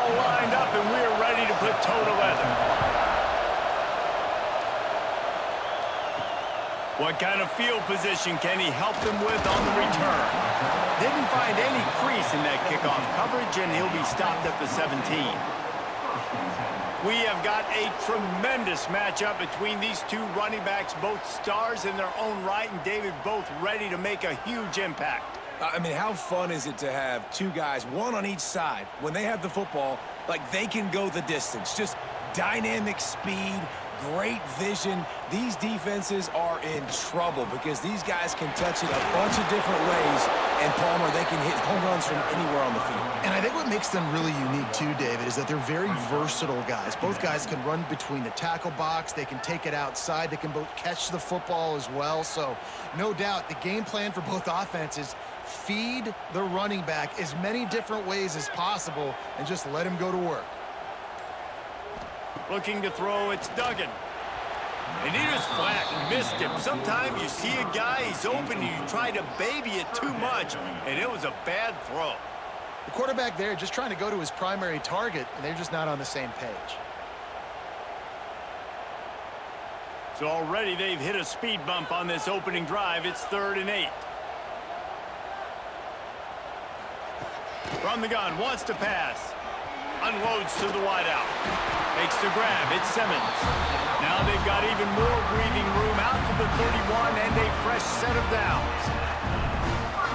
all lined up, and we're ready to put toe to leather. What kind of field position can he help them with on the return? Didn't find any crease in that kickoff coverage, and he'll be stopped at the 17. We have got a tremendous matchup between these two running backs, both stars in their own right, and David, both ready to make a huge impact. I mean, how fun is it to have two guys, one on each side, when they have the football, like they can go the distance. Just dynamic speed, great vision. These defenses are in trouble because these guys can touch it a bunch of different ways, and Palmer, they can hit home runs from anywhere on the field. And I think what makes them really unique too, David, is that they're very versatile guys. Both guys can run between the tackle box. They can take it outside. They can both catch the football as well. So no doubt the game plan for both offenses, feed the running back as many different ways as possible and just let him go to work. Looking to throw, it's Duggan. And he just flat missed him. Sometimes you see a guy, he's open, and you try to baby it too much, and it was a bad throw. The quarterback there just trying to go to his primary target, and they're just not on the same page. So already they've hit a speed bump on this opening drive. It's 3rd and 8. From the gun, wants to pass. Unloads to the wideout. Makes the grab. It's Simmons. Now they've got even more breathing room out to the 31 and a fresh set of downs.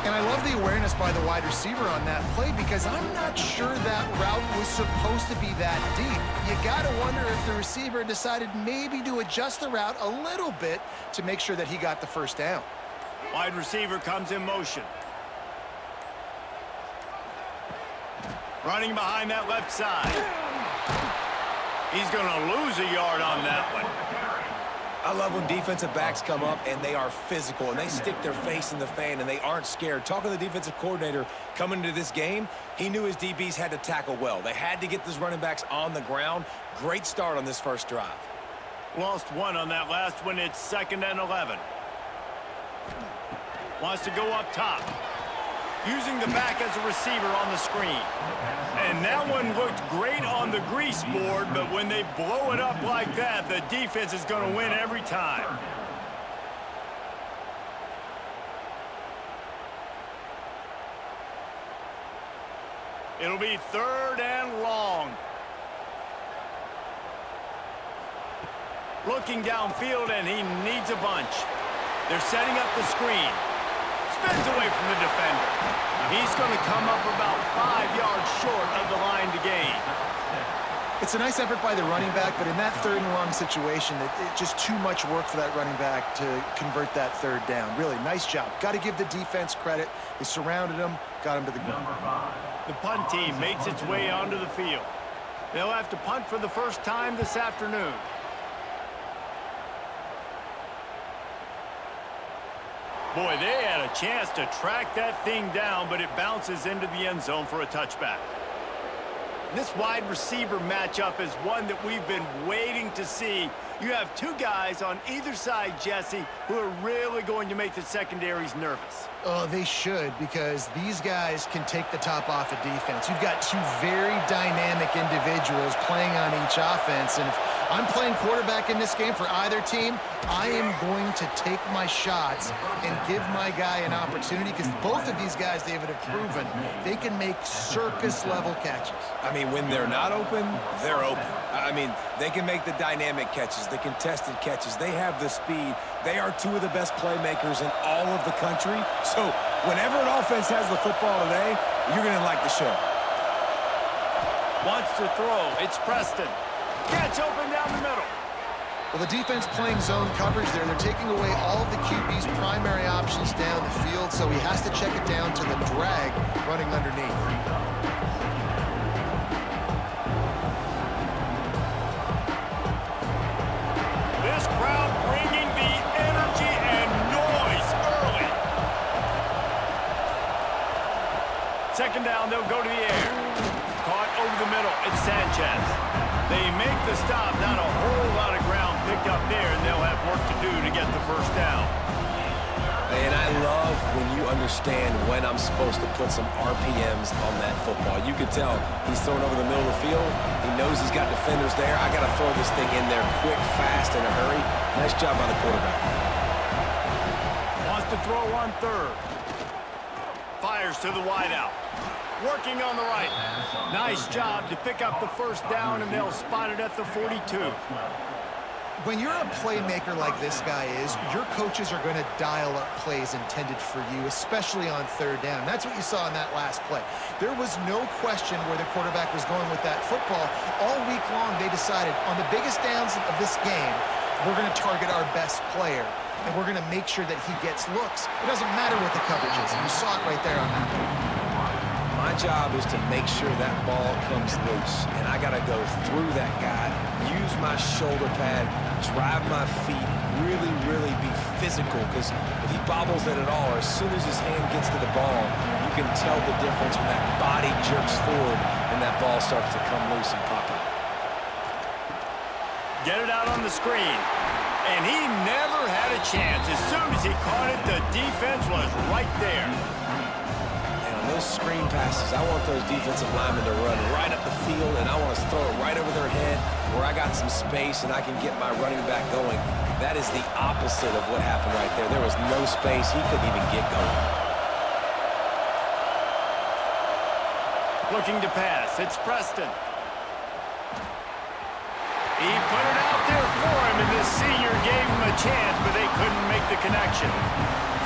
And I love the awareness by the wide receiver on that play because I'm not sure that route was supposed to be that deep. You got to wonder if the receiver decided maybe to adjust the route a little bit to make sure that he got the first down. Wide receiver comes in motion. Running behind that left side. He's going to lose a yard on that one. I love when defensive backs come up and they are physical and they stick their face in the fan and they aren't scared. Talking to the defensive coordinator coming into this game, he knew his DBs had to tackle well. They had to get those running backs on the ground. Great start on this first drive. Lost one on that last one. It's 2nd and 11. Wants to go up top. Using the back as a receiver on the screen. And that one looked great on the grease board, but when they blow it up like that, the defense is going to win every time. It'll be 3rd and long. Looking downfield, and he needs a bunch. They're setting up the screen. Spins away from the defender. He's going to come up about 5 yards short of the line to gain. It's a nice effort by the running back, but in that 3rd and long situation, it's just too much work for that running back to convert that 3rd down. Really, nice job. Got to give the defense credit. They surrounded him, got him to the ground. The punt team makes its way onto the field. They'll have to punt for the first time this afternoon. Boy, they had a chance to track that thing down, but it bounces into the end zone for a touchback. This wide receiver matchup is one that we've been waiting to see. You have two guys on either side, Jesse, who are really going to make the secondaries nervous. Oh, they should, because these guys can take the top off of defense. You've got two very dynamic individuals playing on each offense, and if I'm playing quarterback in this game for either team, I am going to take my shots and give my guy an opportunity, because both of these guys, David, have proven they can make circus-level catches. I mean, when they're not open, they're open. I mean, they can make the dynamic catches, the contested catches. They have the speed. They are two of the best playmakers in all of the country. So whenever an offense has the football today, you're going to like the show. Wants to throw. It's Preston. Catch open down the middle. Well, the defense playing zone coverage there. They're taking away all of the QB's primary options down the field, so he has to check it down to the drag running underneath. This crowd bringing the energy and noise early. 2nd down, they'll go to the air. Caught over the middle. It's Sanchez. They make the stop. Not a whole lot of ground picked up there, and they'll have work to do to get the first down. And I love when you understand when I'm supposed to put some RPMs on that football. You can tell he's throwing over the middle of the field. He knows he's got defenders there. I got to throw this thing in there quick, fast, in a hurry. Nice job by the quarterback. Wants to throw on third. Fires to the wideout. Working on the right. Nice job to pick up the first down, and they'll spot it at the 42. When you're a playmaker like this guy is, your coaches are going to dial up plays intended for you, especially on third down. That's what you saw in that last play. There was no question where the quarterback was going with that football. All week long, they decided on the biggest downs of this game, we're going to target our best player, and we're going to make sure that he gets looks. It doesn't matter what the coverage is. You saw it right there on that one. My job is to make sure that ball comes loose, and I got to go through that guy, use my shoulder pad, drive my feet, really be physical, because if he bobbles it at all, or as soon as his hand gets to the ball, you can tell the difference when that body jerks forward and that ball starts to come loose and pop out. Get it out on the screen. And he never had a chance. As soon as he caught it, the defense was right there. Those screen passes, I want those defensive linemen to run right up the field, and I want to throw it right over their head where I got some space and I can get my running back going. That is the opposite of what happened right there. There was no space. He couldn't even get going. Looking to pass. It's Preston. He put it out there for him, and this senior gave him a chance, but they couldn't make the connection.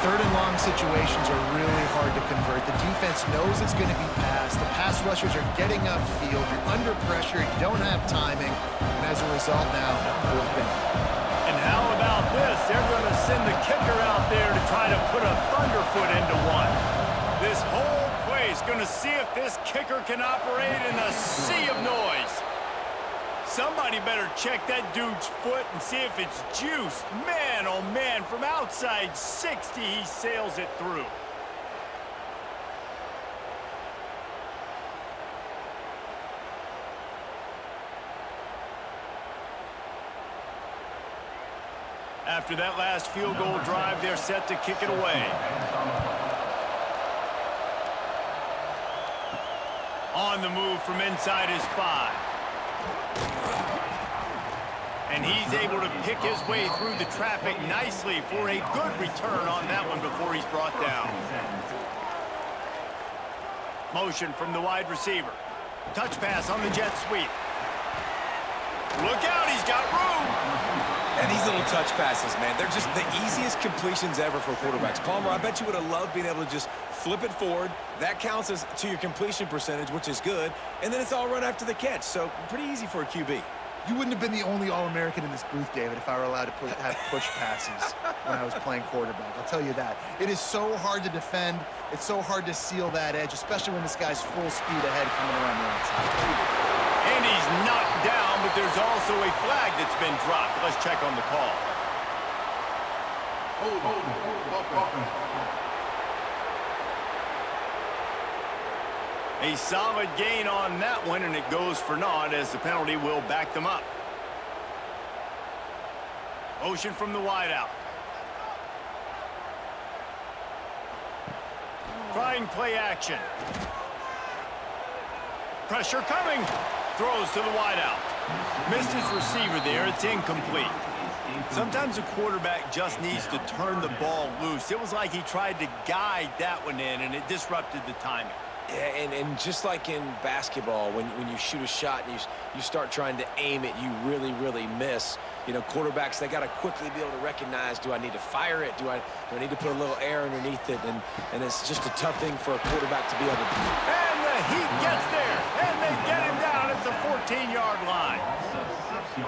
Third and long situations are really hard to convert. The defense knows it's going to be passed. The pass rushers are getting upfield. You're under pressure. You don't have timing. And as a result now, fourth down. And how about this? They're going to send the kicker out there to try to put a thunderfoot into one. This whole play is going to see if this kicker can operate in a sea of noise. Somebody better check that dude's foot and see if it's juiced. Man, oh man, from outside 60, he sails it through. After that last field goal drive, they're set to kick it away. On the move from inside his 5. And he's able to pick his way through the traffic nicely for a good return on that one before he's brought down. Motion from the wide receiver. Touch pass on the jet sweep. Look out, he's got room. And these little touch passes, man, they're just the easiest completions ever for quarterbacks. Palmer, I bet you would have loved being able to just flip it forward. That counts as to your completion percentage, which is good. And then it's all run after the catch. So pretty easy for a QB. You wouldn't have been the only All-American in this booth, David, if I were allowed to have push passes when I was playing quarterback. I'll tell you that. It is so hard to defend. It's so hard to seal that edge, especially when this guy's full speed ahead coming around the outside. And he's knocked down, but there's also a flag that's been dropped. Let's check on the call. A solid gain on that one, and it goes for naught as the penalty will back them up. Motion from the wideout. Trying play action. Pressure coming. Throws to the wideout. Missed his receiver there. It's incomplete. Sometimes a quarterback just needs to turn the ball loose. It was like he tried to guide that one in, and it disrupted the timing. Yeah, and just like in basketball, when you shoot a shot and you start trying to aim it, you really miss. You know, quarterbacks, they got to quickly be able to recognize, do I need to fire it? Do I need to put a little air underneath it? And it's just a tough thing for a quarterback to be able to do. And the Heat gets there, and they get him down at the 14-yard line.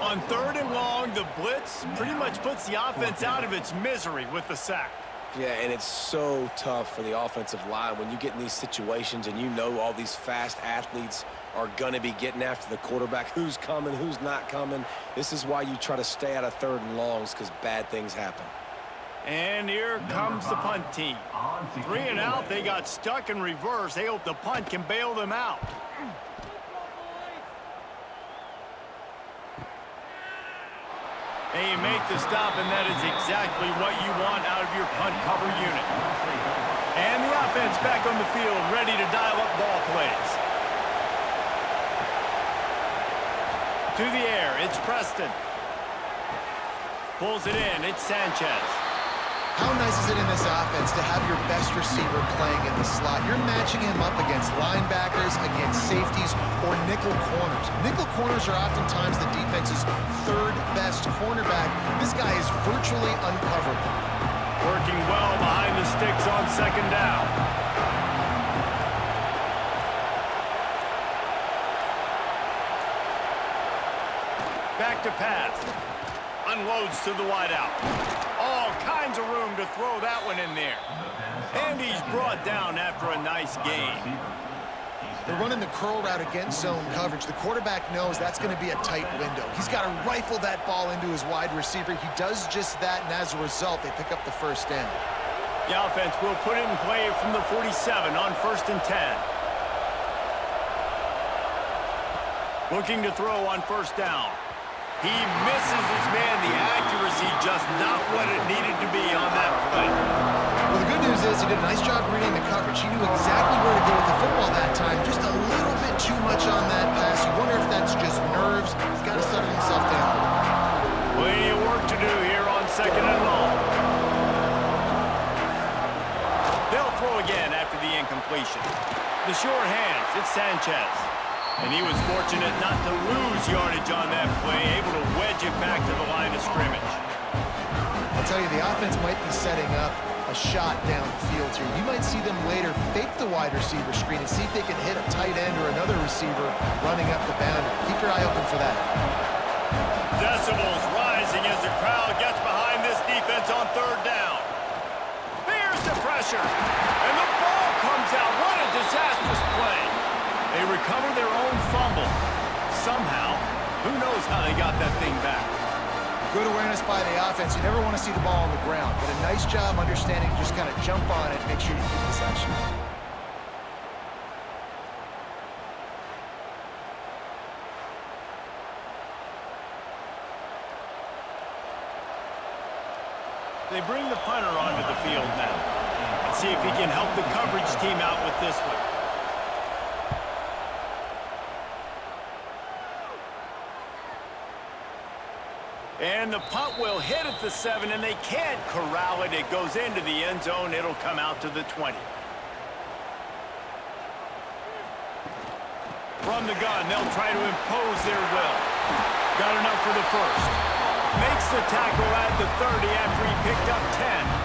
On third and long, the blitz pretty much puts the offense out of its misery with the sack. Yeah, and it's so tough for the offensive line when you get in these situations and you know all these fast athletes are going to be getting after the quarterback. Who's coming, who's not coming. This is why you try to stay out of third and longs, because bad things happen. And here comes the punt team. 3 and out, they got stuck in reverse. They hope the punt can bail them out. Hey, you make the stop, and that is exactly what you want out of your punt cover unit. And the offense back on the field, ready to dial up ball plays. To the air, it's Preston. Pulls it in, it's Sanchez. How nice is it in this offense to have your best receiver playing in the slot? You're matching him up against linebackers, against safeties, or nickel corners. Nickel corners are oftentimes the defense's third best cornerback. This guy is virtually uncoverable. Working well behind the sticks on second down. Back to pass. Unloads to the wideout. All kinds of room to throw that one in there. And he's brought down after a nice gain. They're running the curl route against zone coverage. The quarterback knows that's going to be a tight window. He's got to rifle that ball into his wide receiver. He does just that, and as a result, they pick up the first down. The offense will put it in play from the 47 on 1st and 10. Looking to throw on 1st down. He misses his man. The accuracy just not what it needed to be on that play. Well, the good news is he did a nice job reading the coverage. He knew exactly where to go with the football that time. Just a little bit too much on that pass. You wonder if that's just nerves. He's got to settle himself down. Plenty of work to do here on 2nd and long. They'll throw again after the incompletion. The short hands, it's Sanchez. And he was fortunate not to lose yardage on that play, able to wedge it back to the line of scrimmage. I'll tell you, the offense might be setting up a shot downfield here. You might see them later fake the wide receiver screen and see if they can hit a tight end or another receiver running up the boundary. Keep your eye open for that. Decibels rising as the crowd gets behind this defense on 3rd down. There's the pressure, and the ball comes out. What a disastrous play. They recover their own fumble. Somehow, who knows how they got that thing back. Good awareness by the offense. You never want to see the ball on the ground, but a nice job understanding to just kind of jump on it, make sure you keep possession. They bring the punter onto the field now. Let's see if he can help the coverage team out with this one. And the punt will hit at the 7, and they can't corral it. It goes into the end zone. It'll come out to the 20. From the gun, they'll try to impose their will. Got enough for the first. Makes the tackle at the 30 after he picked up 10.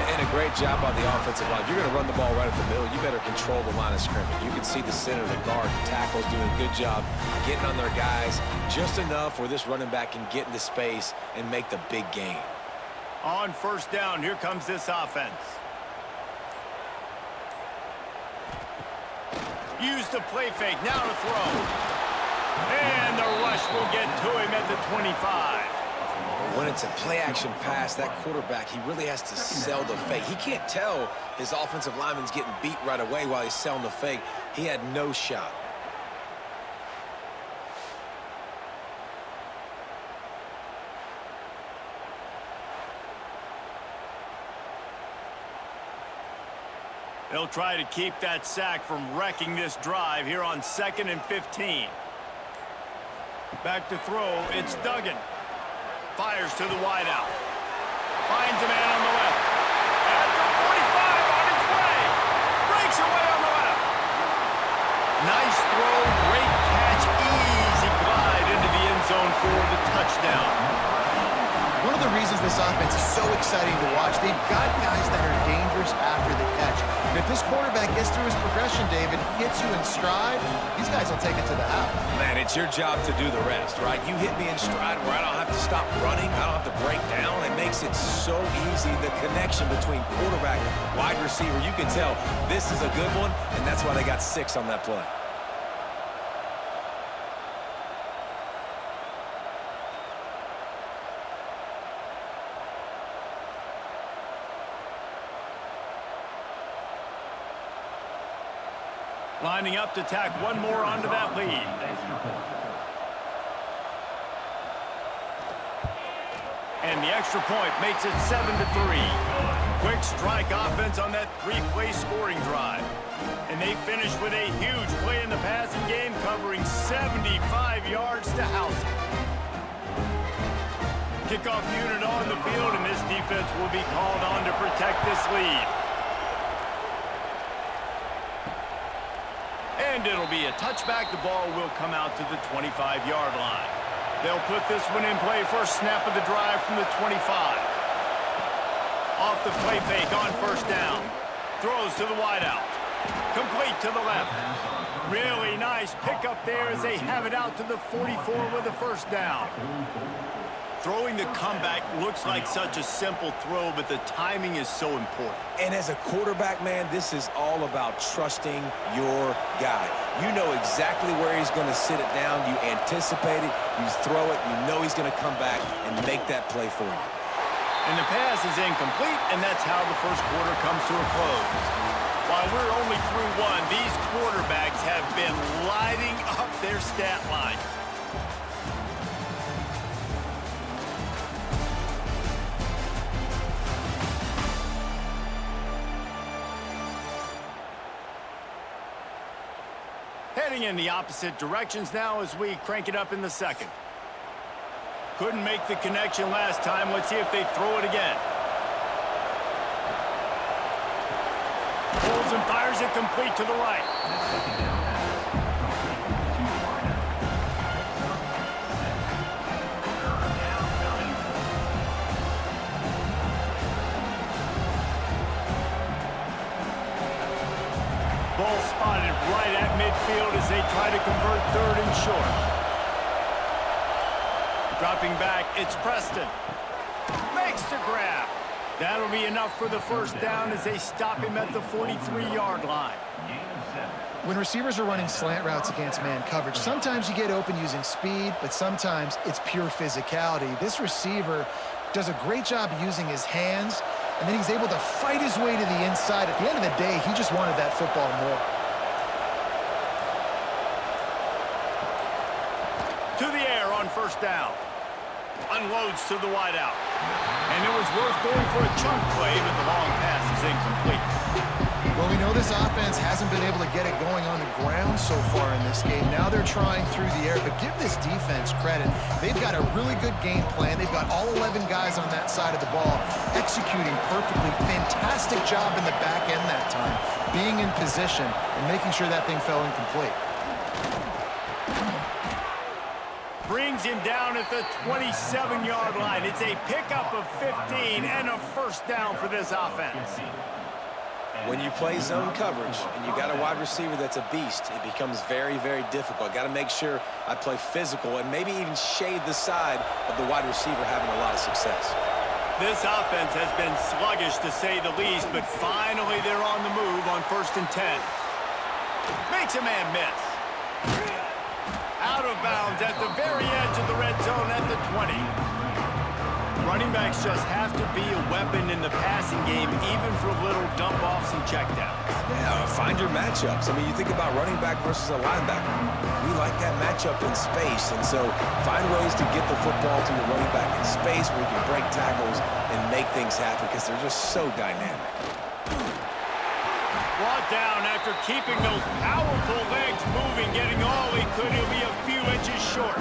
And a great job on the offensive line. If you're going to run the ball right at the middle, you better control the line of scrimmage. You can see the center, the guard, the tackles doing a good job getting on their guys just enough where this running back can get into space and make the big gain. On 1st down, here comes this offense. Use the play fake, now to throw. And the rush will get to him at the 25. When it's a play-action pass, that quarterback, he really has to sell the fake. He can't tell his offensive lineman's getting beat right away while he's selling the fake. He had no shot. They'll try to keep that sack from wrecking this drive here on 2nd and 15. Back to throw, it's Duggan. Fires to the wideout. Finds a man on the left. At the 45 on his way. Breaks away on the left. Nice throw, great catch, easy glide into the end zone for the touchdown. One of the reasons this offense is so exciting to watch, they've got guys that are dangerous after the catch. And if this quarterback gets through his progression, David, hits you in stride, these guys will take it to the house. Man, it's your job to do the rest, right? You hit me in stride where I don't have to stop running. I don't have to break down. It makes it so easy. The connection between quarterback, wide receiver, you can tell this is a good one, and that's why they got 6 on that play. Lining up to tack one more onto that lead. And the extra point makes it 7-3. Quick strike offense on that three-play scoring drive. And they finish with a huge play in the passing game, covering 75 yards to house it. Kickoff unit on the field, and this defense will be called on to protect this lead. And it'll be a touchback. The ball will come out to the 25-yard line. They'll put this one in play. First snap of the drive from the 25. Off the play fake on first down. Throws to the wideout. Complete to the left. Really nice pickup there as they have it out to the 44 with a first down. Throwing the comeback looks like such a simple throw, but the timing is so important. And as a quarterback, man, this is all about trusting your guy. You know exactly where he's going to sit it down. You anticipate it. You throw it. You know he's going to come back and make that play for you. And the pass is incomplete, and that's how the first quarter comes to a close. While we're only through one, these quarterbacks have been lighting up their stat line. Heading in the opposite directions now as we crank it up in the second. Couldn't make the connection last time. Let's see if they throw it again. Pulls and fires it complete to the right. Ball spotted right at midfield as they try to convert third and short. Dropping back, it's Preston. Makes the grab. That'll be enough for the first down as they stop him at the 43-yard line. When receivers are running slant routes against man coverage, sometimes you get open using speed, but sometimes it's pure physicality. This receiver does a great job using his hands, and then he's able to fight his way to the inside. At the end of the day, he just wanted that football more. To the air on first down. Unloads to the wideout. And it was worth going for a chunk play, but the long pass is incomplete. Well, we know this offense hasn't been able to get it going on the ground so far in this game. Now they're trying through the air, but give this defense credit. They've got a really good game plan. They've got all 11 guys on that side of the ball executing perfectly. Fantastic job in the back end that time, being in position and making sure that thing fell incomplete. Brings him down at the 27-yard line. It's a pickup of 15 and a first down for this offense. When you play zone coverage and you got a wide receiver that's a beast, it becomes very, very difficult. Got to make sure I play physical and maybe even shade the side of the wide receiver having a lot of success. This offense has been sluggish to say the least, but finally they're on the move on 1st and 10. Makes a man miss. Out of bounds at the very edge of the red zone at the 20. Running backs just have to be a weapon in the passing game, even for little dump-offs and checkdowns. Yeah, find your matchups. I mean, you think about running back versus a linebacker. We like that matchup in space, and so find ways to get the football to your running back in space where you can break tackles and make things happen because they're just so dynamic. Brought down after keeping those powerful legs moving, getting all he could. He'll be a few inches short.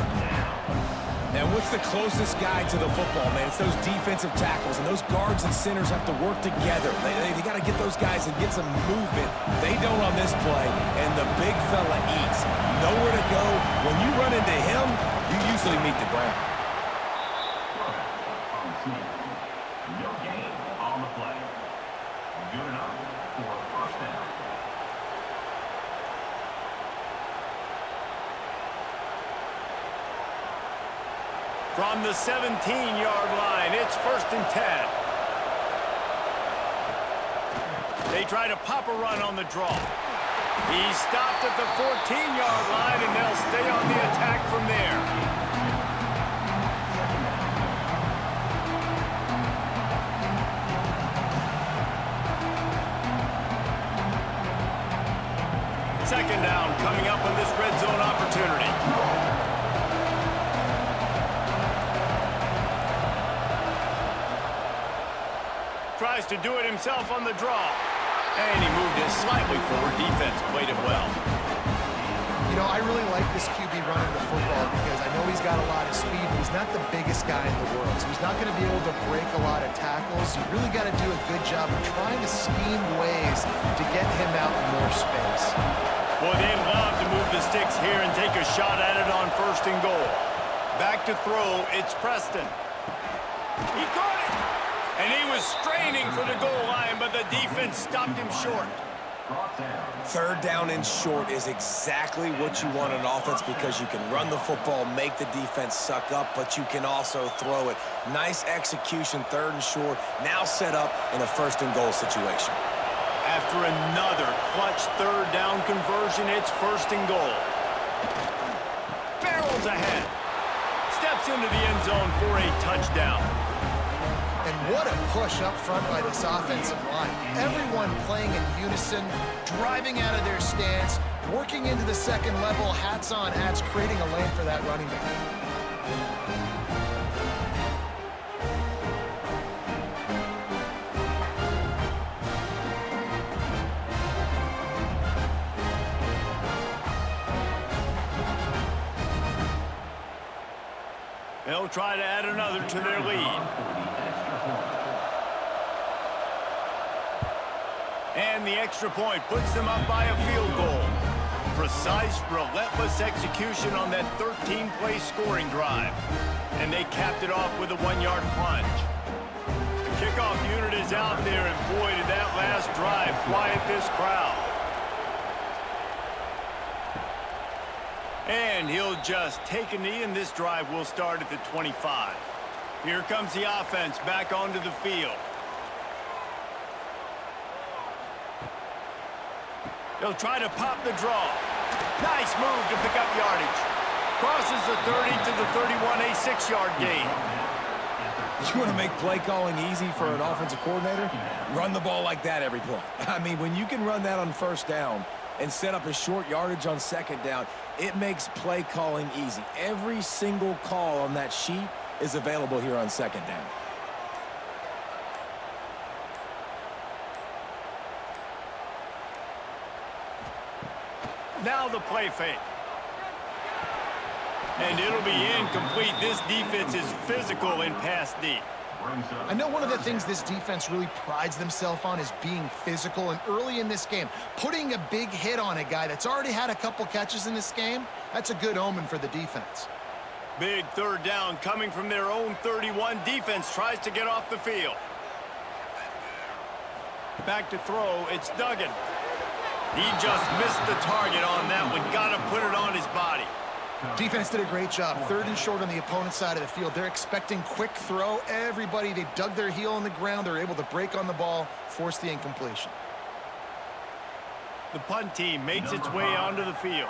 And what's the closest guy to the football, man? It's those defensive tackles, and those guards and centers have to work together. They got to get those guys and get some movement. They don't on this play, and the big fella eats. Nowhere to go. When you run into him, you usually meet the ground. No gain on the play. Good enough for a first down. From the 17-yard line, it's 1st and 10. They try to pop a run on the draw. He's stopped at the 14-yard line, and they'll stay on the attack from there. Second down coming up on this red zone opportunity. tries to do it himself on the draw. And he moved it slightly forward. Defense played it well. You know, I really like this QB running the football because I know he's got a lot of speed, but he's not the biggest guy in the world. So he's not going to be able to break a lot of tackles. You really got to do a good job of trying to scheme ways to get him out in more space. Boy, they'd love to move the sticks here and take a shot at it on 1st and goal. Back to throw, it's Preston. He caught it! And he was straining for the goal line, but the defense stopped him short. 3rd down and short is exactly what you want in offense because you can run the football, make the defense suck up, but you can also throw it. Nice execution, 3rd and short, now set up in a 1st and goal situation. After another clutch 3rd down conversion, it's 1st and goal. Barrels ahead. Steps into the end zone for a touchdown. And what a push up front by this offensive line. Everyone playing in unison, driving out of their stance, working into the 2nd level, hats on hats, creating a lane for that running back. They'll try to add another to their lead. And the extra point puts them up by a field goal. Precise, relentless execution on that 13-play scoring drive. And they capped it off with a 1-yard plunge. The kickoff unit is out there, and boy, did that last drive quiet this crowd. And he'll just take a knee, and this drive will start at the 25. Here comes the offense back onto the field. They'll try to pop the draw. Nice move to pick up yardage. Crosses the 30 to the 31, a 6-yard gain. You want to make play calling easy for an offensive coordinator? Run the ball like that every play. I mean, when you can run that on 1st down and set up a short yardage on 2nd down, it makes play calling easy. Every single call on that sheet is available here on 2nd down. Now the play fake. And it'll be incomplete. This defense is physical in pass deep. I know one of the things this defense really prides themselves on is being physical, and early in this game, putting a big hit on a guy that's already had a couple catches in this game, that's a good omen for the defense. Big 3rd down coming from their own 31. Defense tries to get off the field. Back to throw, it's Duggan. He just missed the target on that one. Got to put it on his body. Defense did a great job. 3rd and short on the opponent's side of the field. They're expecting quick throw. Everybody, they dug their heel in the ground. They're able to break on the ball, force the incompletion. The punt team makes its way onto the field.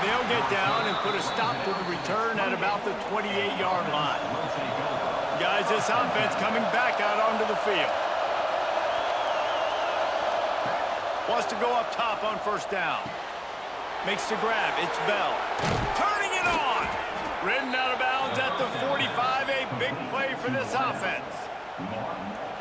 They'll get down and put a stop to the return at about the 28-yard line. Guys, this offense coming back out onto the field. Wants to go up top on 1st down. Makes the grab. It's Bell. Turning it on. Ridden out of bounds at the 45. A big play for this offense.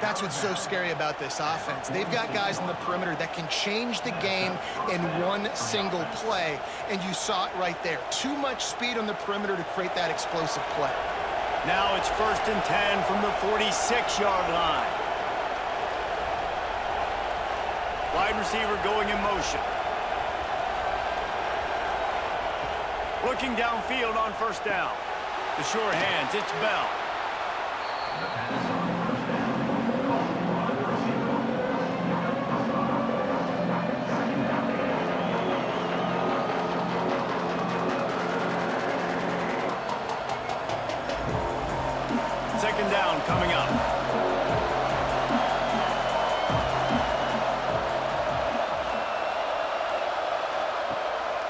That's what's so scary about this offense. They've got guys in the perimeter that can change the game in one single play, and you saw it right there. Too much speed on the perimeter to create that explosive play. Now it's 1st and 10 from the 46-yard line. Wide receiver going in motion. Looking downfield on 1st down. The sure hands, it's Bell. Second down coming up.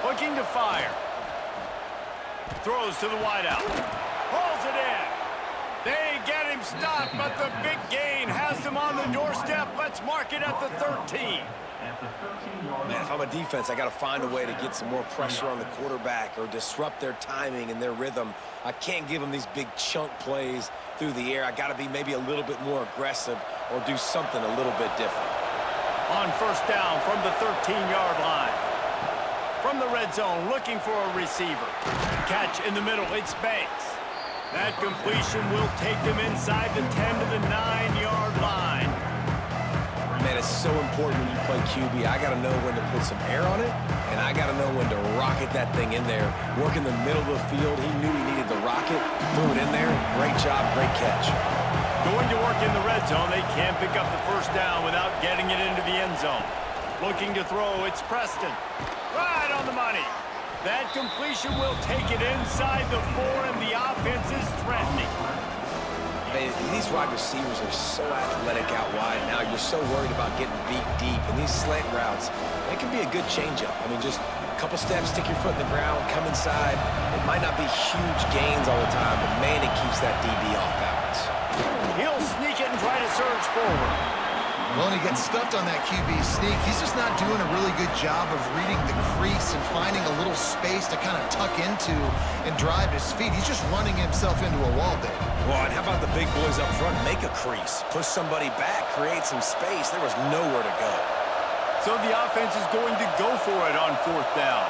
Looking to fire. Throws to the wideout. Hauls it in. They get him stopped, but the big gain has him on the doorstep. Let's mark it at the 13. Man, if I'm a defense, I got to find a way to get some more pressure on the quarterback or disrupt their timing and their rhythm. I can't give them these big chunk plays through the air. I got to be maybe a little bit more aggressive or do something a little bit different. On first down from the 13-yard line. From the red zone, looking for a receiver. Catch in the middle, it's Banks. That completion will take them inside the 10 to the 9-yard line. Man, it's so important when you play QB. I got to know when to put some air on it, and I got to know when to rocket that thing in there. Work in the middle of the field. He knew he needed the rocket. Threw it in there. Great job, great catch. Going to work in the red zone, they can't pick up the first down without getting it into the end zone. Looking to throw, it's Preston. Right on the money. That completion will take it inside the 4, and the offense is threatening. Man, these wide receivers are so athletic out wide now. You're so worried about getting beat deep. And these slant routes, they can be a good changeup. I mean, just a couple steps, stick your foot in the ground, come inside. It might not be huge gains all the time, but man, it keeps that DB off balance. He'll sneak it and try to surge forward. Well, and he gets stuffed on that QB sneak. He's just not doing a really good job of reading the crease and finding a little space to kind of tuck into and drive his feet. He's just running himself into a wall there. Well, and how about the big boys up front? Make a crease. Push somebody back. Create some space. There was nowhere to go. So the offense is going to go for it on fourth down.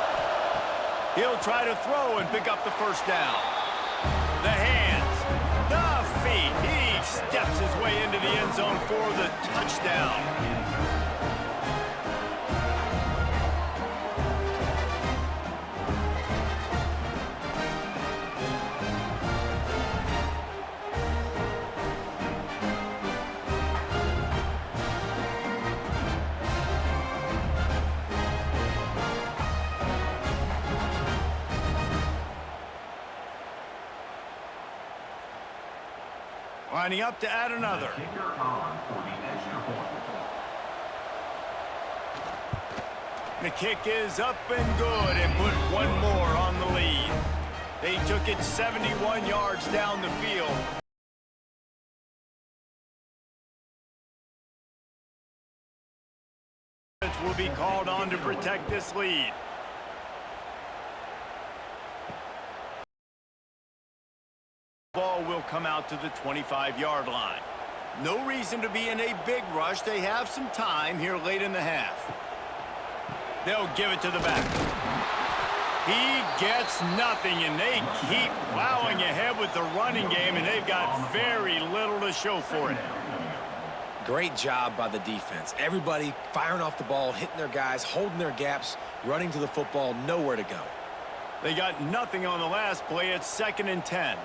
He'll try to throw and pick up the first down. The hands, the feet. He steps his way into the end zone for the touchdown. Lining up to add another. The kick is up and good and put one more on the lead. They took it 71 yards down the field. Will be called on to protect this lead. Ball will come out to the 25-yard line. No reason to be in a big rush. They have some time here late in the half. They'll give it to the back. He gets nothing, and they keep plowing ahead with the running game, and they've got very little to show for it. Great job by the defense. Everybody firing off the ball, hitting their guys, holding their gaps, running to the football, nowhere to go. They got nothing on the last play. It's 2nd and 10.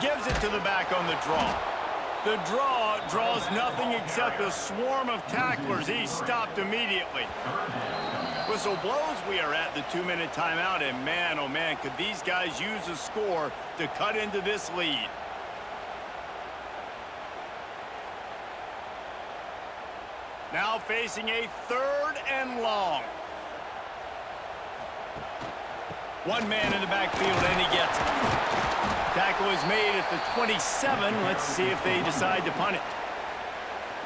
Gives it to the back on the draw. The draw draws nothing except a swarm of tacklers. He's stopped immediately. Whistle blows. We are at the 2-minute timeout, and man, oh man, could these guys use a score to cut into this lead. Now facing a 3rd and long. One man in the backfield, and he gets it. Tackle is made at the 27. Let's see if they decide to punt it.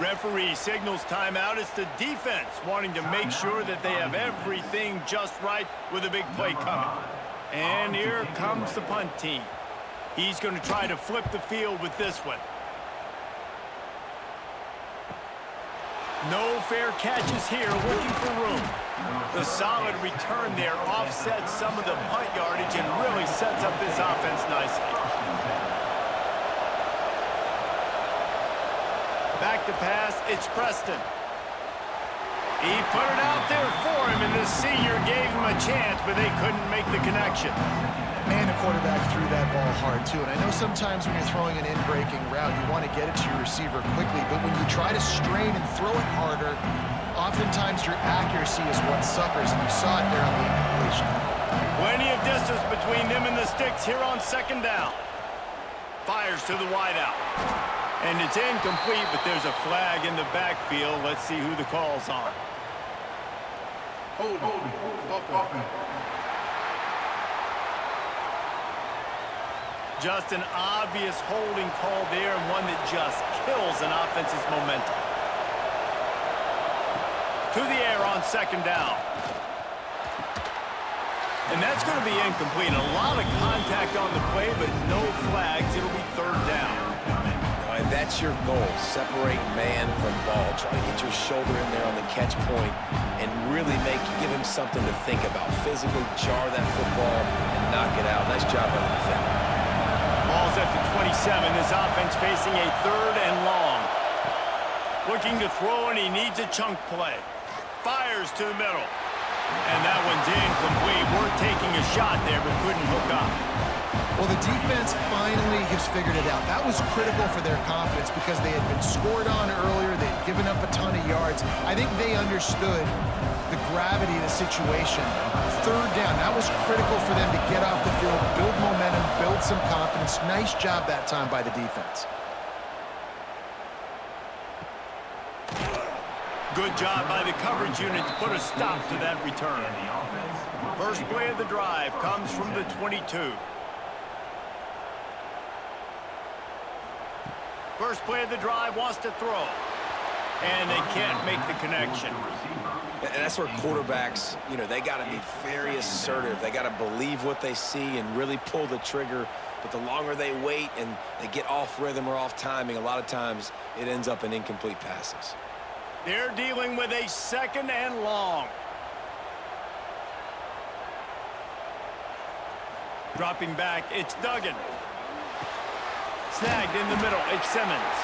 Referee signals timeout. It's the defense wanting to make sure that they have everything just right with a big play coming. And here comes the punt team. He's going to try to flip the field with this one. No fair catches here, looking for room. The solid return there offsets some of the punt yardage and really sets up this offense nicely. Back to pass, it's Preston. He put it out there for him, and the senior gave him a chance, but they couldn't make the connection. Man, the quarterback threw that ball hard, too. And I know sometimes when you're throwing an in-breaking route, you want to get it to your receiver quickly. But when you try to strain and throw it harder, oftentimes your accuracy is what suffers, and you saw it there on the incompletion. Plenty of distance between them and the sticks here on 2nd down. Fires to the wideout. And it's incomplete, but there's a flag in the backfield. Let's see who the call's on. Just an obvious holding call there, and one that just kills an offense's momentum. To the air on second down. And that's going to be incomplete. A lot of contact on the play, but no flags. It'll be third down. And that's your goal. Separate man from ball. Try to get your shoulder in there on the catch point and really give him something to think about. Physically jar that football and knock it out. Nice job by the defender. Ball's at the 27. This offense facing a third and long. Looking to throw, and he needs a chunk play. Fires to the middle. And that one's incomplete. We're taking a shot there, but couldn't hook up. Well, the defense finally has figured it out. That was critical for their confidence because they had been scored on earlier. They had given up a ton of yards. I think they understood the gravity of the situation. Third down, that was critical for them to get off the field, build momentum, build some confidence. Nice job that time by the defense. Good job by the coverage unit to put a stop to that return. First play of the drive comes from the 22. First play of the drive wants to throw. And they can't make the connection. And that's where quarterbacks, they got to be very assertive. They got to believe what they see and really pull the trigger. But the longer they wait and they get off rhythm or off timing, a lot of times it ends up in incomplete passes. They're dealing with a second and long. Dropping back, it's Duggan. Snagged in the middle, it's Simmons.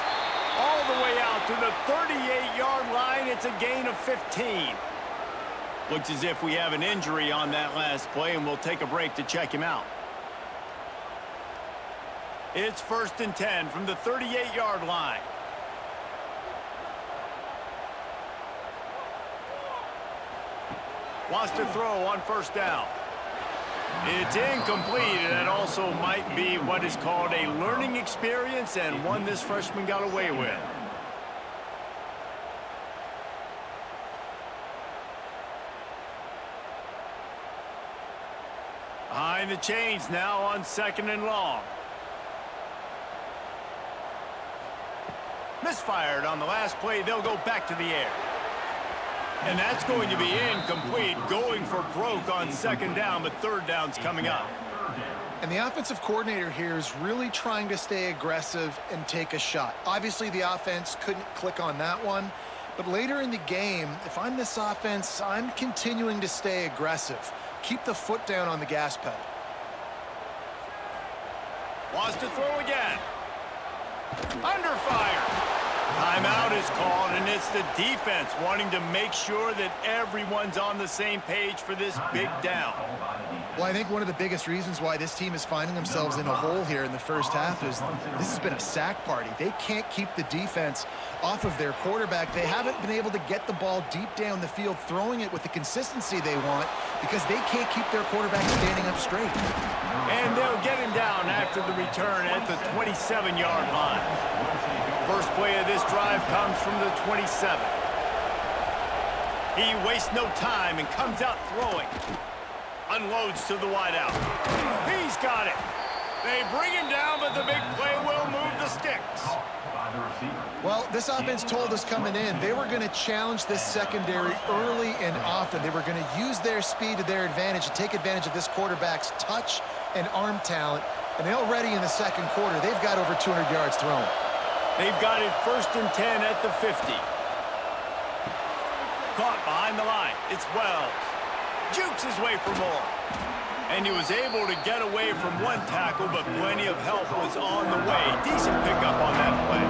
All the way out to the 38-yard line, it's a gain of 15. Looks as if we have an injury on that last play, and we'll take a break to check him out. It's 1st and 10 from the 38-yard line. Wants to throw on first down. It's incomplete, and that also might be what is called a learning experience and one this freshman got away with. Behind the chains now on second and long. Misfired on the last play. They'll go back to the air. And that's going to be incomplete, going for broke on second down, but third down's coming up. And the offensive coordinator here is really trying to stay aggressive and take a shot. Obviously, the offense couldn't click on that one, but later in the game, if I'm this offense, I'm continuing to stay aggressive. Keep the foot down on the gas pedal. Wants to throw again. Under fire. Timeout is called, and it's the defense wanting to make sure that everyone's on the same page for this big down. Well, I think one of the biggest reasons why this team is finding themselves in a hole here in the first half is this has been a sack party. They can't keep the defense off of their quarterback. They haven't been able to get the ball deep down the field, throwing it with the consistency they want because they can't keep their quarterback standing up straight. And they'll get him down after the return at the 27-yard line. First play of this drive comes from the 27. He wastes no time and comes out throwing. Unloads to the wideout. He's got it. They bring him down, but the big play will move the sticks. Well, this offense told us coming in they were going to challenge this secondary early and often. They were going to use their speed to their advantage and take advantage of this quarterback's touch and arm talent. And already in the second quarter, they've got over 200 yards thrown. They've got it 1st and 10 at the 50. Caught behind the line. It's Wells. Jukes his way for more. And he was able to get away from one tackle, but plenty of help was on the way. Decent pickup on that play.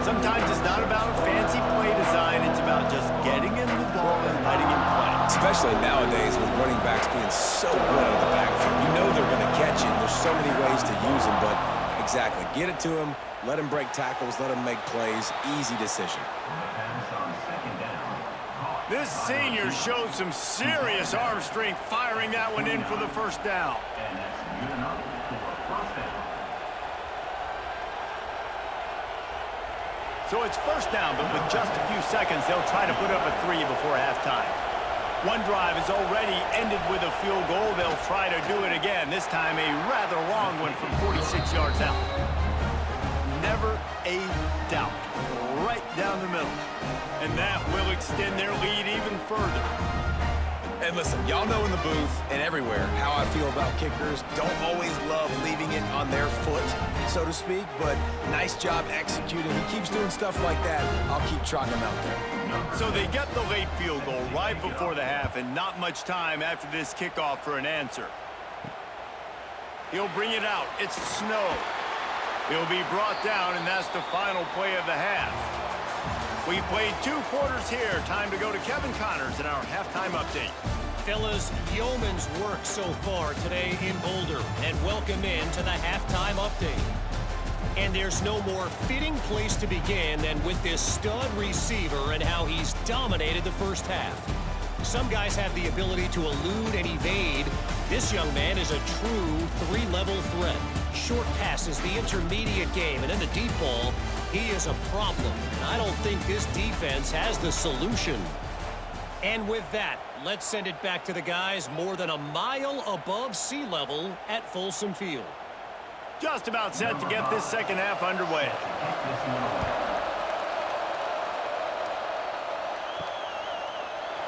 Sometimes it's not about a fancy play design. It's about just getting in the ball and letting him play. Especially nowadays with running backs being so good out of the backfield. You know they're going to catch him. There's so many ways to use him, but exactly. Get it to him, let him break tackles, let him make plays. Easy decision. This senior showed some serious arm strength firing that one in for the first down. And that's good enough for first down. So it's first down, but with just a few seconds, they'll try to put up a 3 before halftime. One drive has already ended with a field goal. They'll try to do it again. This time a rather long one from 46 yards out. Never a doubt. Right down the middle. And that will extend their lead even further. And listen, y'all know in the booth and everywhere how I feel about kickers. Don't always love leaving it on their foot, so to speak, but nice job executing. He keeps doing stuff like that. I'll keep trotting him out there. So they get the late field goal right before the half, and not much time after this kickoff for an answer. He'll bring it out. It's snow. He'll be brought down, and that's the final play of the half. We've played 2 quarters here. Time to go to Kevin Connors in our halftime update. Fellas, yeoman's work so far today in Boulder, and welcome in to the halftime update. And there's no more fitting place to begin than with this stud receiver and how he's dominated the first half. Some guys have the ability to elude and evade. This young man is a true 3-level threat. Short passes, the intermediate game, and then the deep ball. He is a problem, and I don't think this defense has the solution. And with that, let's send it back to the guys more than a mile above sea level at Folsom Field. Just about set to get this second half underway.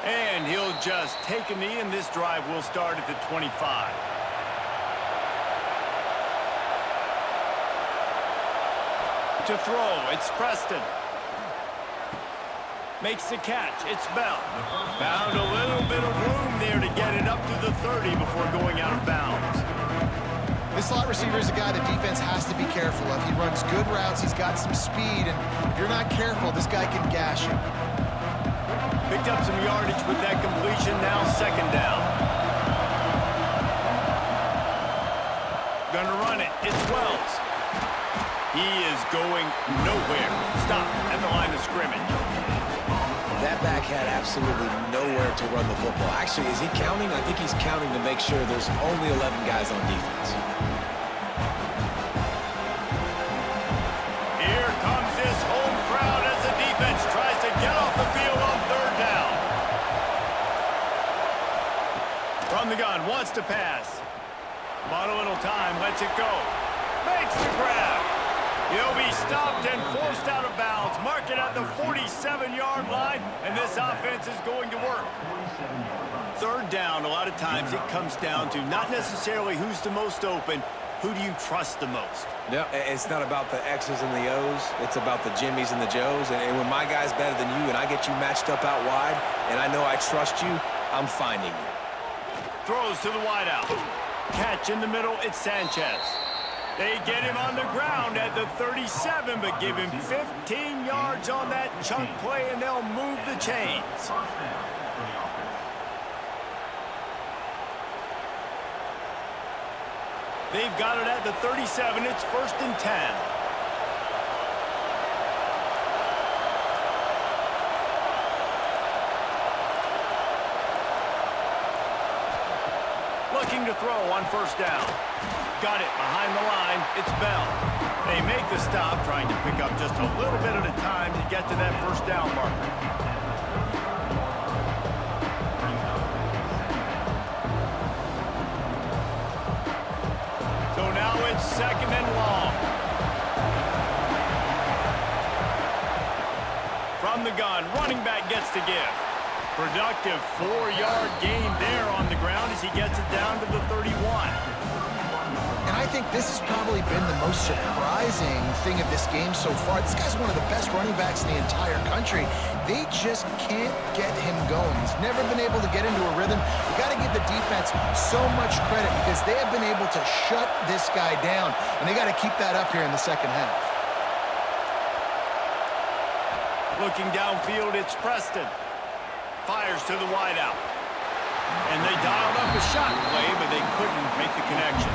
And he'll just take a knee, and this drive will start at the 25. To throw, it's Preston. Makes the catch, it's Bell. Found a little bit of room there to get it up to the 30 before going out of bounds. This slot receiver is a guy the defense has to be careful of. He runs good routes, he's got some speed, and if you're not careful, this guy can gash you. Picked up some yardage with that completion, now second down. Gonna run it, it's Wells. He is going nowhere. Stop at the line of scrimmage. That back had absolutely nowhere to run the football. Actually, is he counting? I think he's counting to make sure there's only 11 guys on defense. Here comes this home crowd as the defense tries to get off the field on third down. From the gun, wants to pass. Bought a little time, lets it go. Makes the grab. He'll be stopped and forced out of bounds. Mark it at the 47-yard line, and this offense is going to work. Third down, a lot of times it comes down to not necessarily who's the most open, who do you trust the most? No, it's not about the X's and the O's. It's about the Jimmies and the Joes. And when my guy's better than you and I get you matched up out wide and I know I trust you, I'm finding you. Throws to the wideout. Catch in the middle, it's Sanchez. They get him on the ground at the 37, but give him 15 yards on that chunk play, and they'll move the chains. They've got it at the 37. It's 1st and 10. Looking to throw on 1st down. Got it behind the line. It's Bell. They make the stop, trying to pick up just a little bit at a time to get to that 1st down marker. So now it's 2nd and long. From the gun, running back gets the give. Productive 4-yard gain there on the ground as he gets it down to the 31. And I think this has probably been the most surprising thing of this game so far. This guy's one of the best running backs in the entire country. They just can't get him going. He's never been able to get into a rhythm. You got to give the defense so much credit because they have been able to shut this guy down, and they got to keep that up here in the second half. Looking downfield, it's Preston. Fires to the wideout. And they dialed up a shot play, but they couldn't make the connection.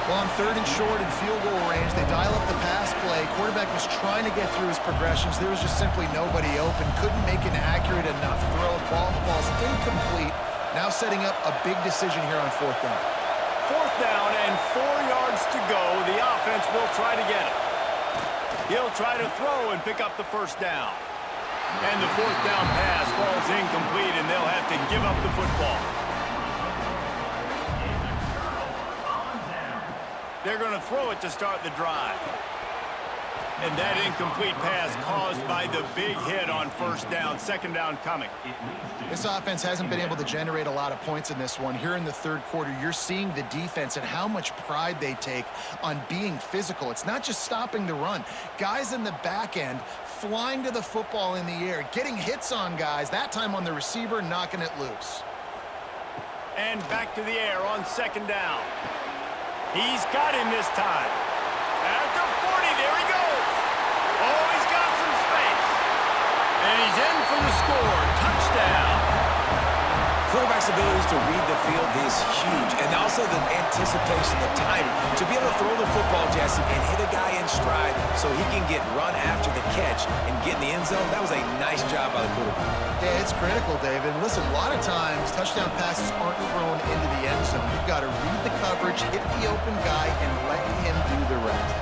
Well, on 3rd and short and field goal range, they dial up the pass play. Quarterback was trying to get through his progressions. There was just simply nobody open. Couldn't make an accurate enough throw. Ball's incomplete. Now setting up a big decision here on 4th down. 4th down and 4 yards to go. The offense will try to get it. He'll try to throw and pick up the 1st down. And the 4th down pass falls incomplete, and they'll have to give up the football. They're going to throw it to start the drive. And that incomplete pass caused by the big hit on first down. Second down coming. This offense hasn't been able to generate a lot of points in this one. Here in the third quarter, you're seeing the defense and how much pride they take on being physical. It's not just stopping the run. Guys in the back end flying to the football in the air, getting hits on guys, that time on the receiver, knocking it loose. And back to the air on second down. He's got him this time. At the 40, there he goes. Oh, he's got some space. And he's in for the score. Touchdown. Quarterback's abilities to read the field is huge, and also the anticipation, the timing. To be able to throw the football, Jesse, and hit a guy in stride so he can get run after the catch and get in the end zone, that was a nice job by the quarterback. Yeah, it's critical, David. Listen, a lot of times touchdown passes aren't thrown into the end zone. You've got to read the coverage, hit the open guy, and let him do the rest.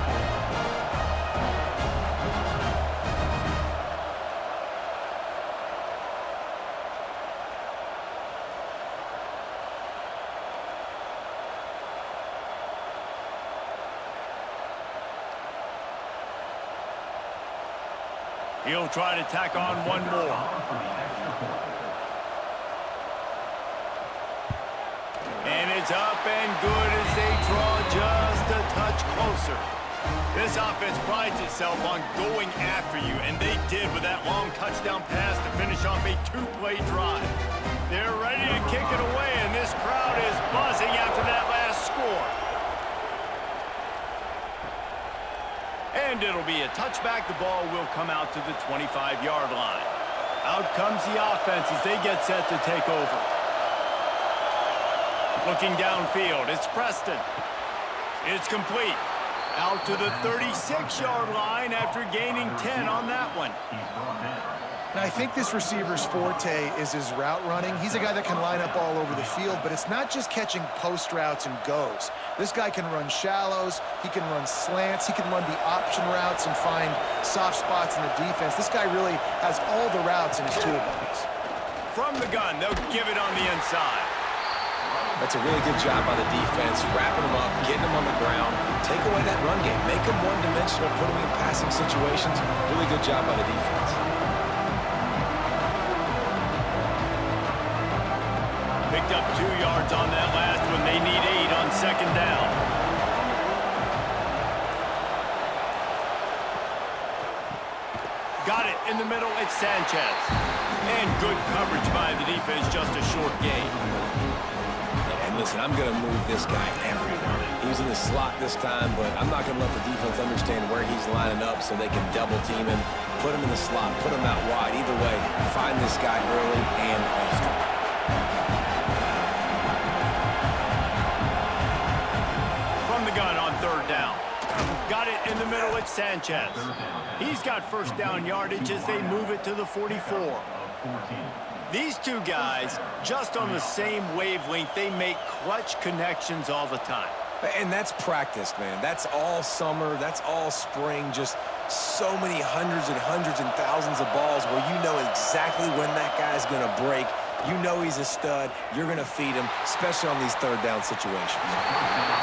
He'll try to tack on one more. And it's up and good as they draw just a touch closer. This offense prides itself on going after you, and they did with that long touchdown pass to finish off a two-play drive. They're ready to kick it away, and this crowd is buzzing after that last score. And it'll be a touchback. The ball will come out to the 25-yard line. Out comes the offense as they get set to take over. Looking downfield, it's Preston. It's complete. Out to the 36-yard line after gaining 10 on that one. And I think this receiver's forte is his route running. He's a guy that can line up all over the field, but it's not just catching post routes and goes. This guy can run shallows, he can run slants, he can run the option routes and find soft spots in the defense. This guy really has all the routes in his toolbox. From the gun, they'll give it on the inside. That's a really good job by the defense, wrapping them up, getting them on the ground, take away that run game, make them one-dimensional, put them in passing situations. Really good job by the defense. Picked up 2 yards on that last one. They need 8 on second down. Got it in the middle. It's Sanchez. And good coverage by the defense. Just a short gain. And listen, I'm going to move this guy everywhere. He was in the slot this time, but I'm not going to let the defense understand where he's lining up so they can double team him, put him in the slot, put him out wide. Either way, find this guy early and often. Gun on third down. Got it in the middle. It's Sanchez. He's got first down yardage as they move it to the 44. These two guys, just on the same wavelength, they make clutch connections all the time. And that's practiced, man. That's all summer. That's all spring. Just so many hundreds and thousands of balls where you know exactly when that guy's going to break. You know he's a stud. You're going to feed him, especially on these third down situations.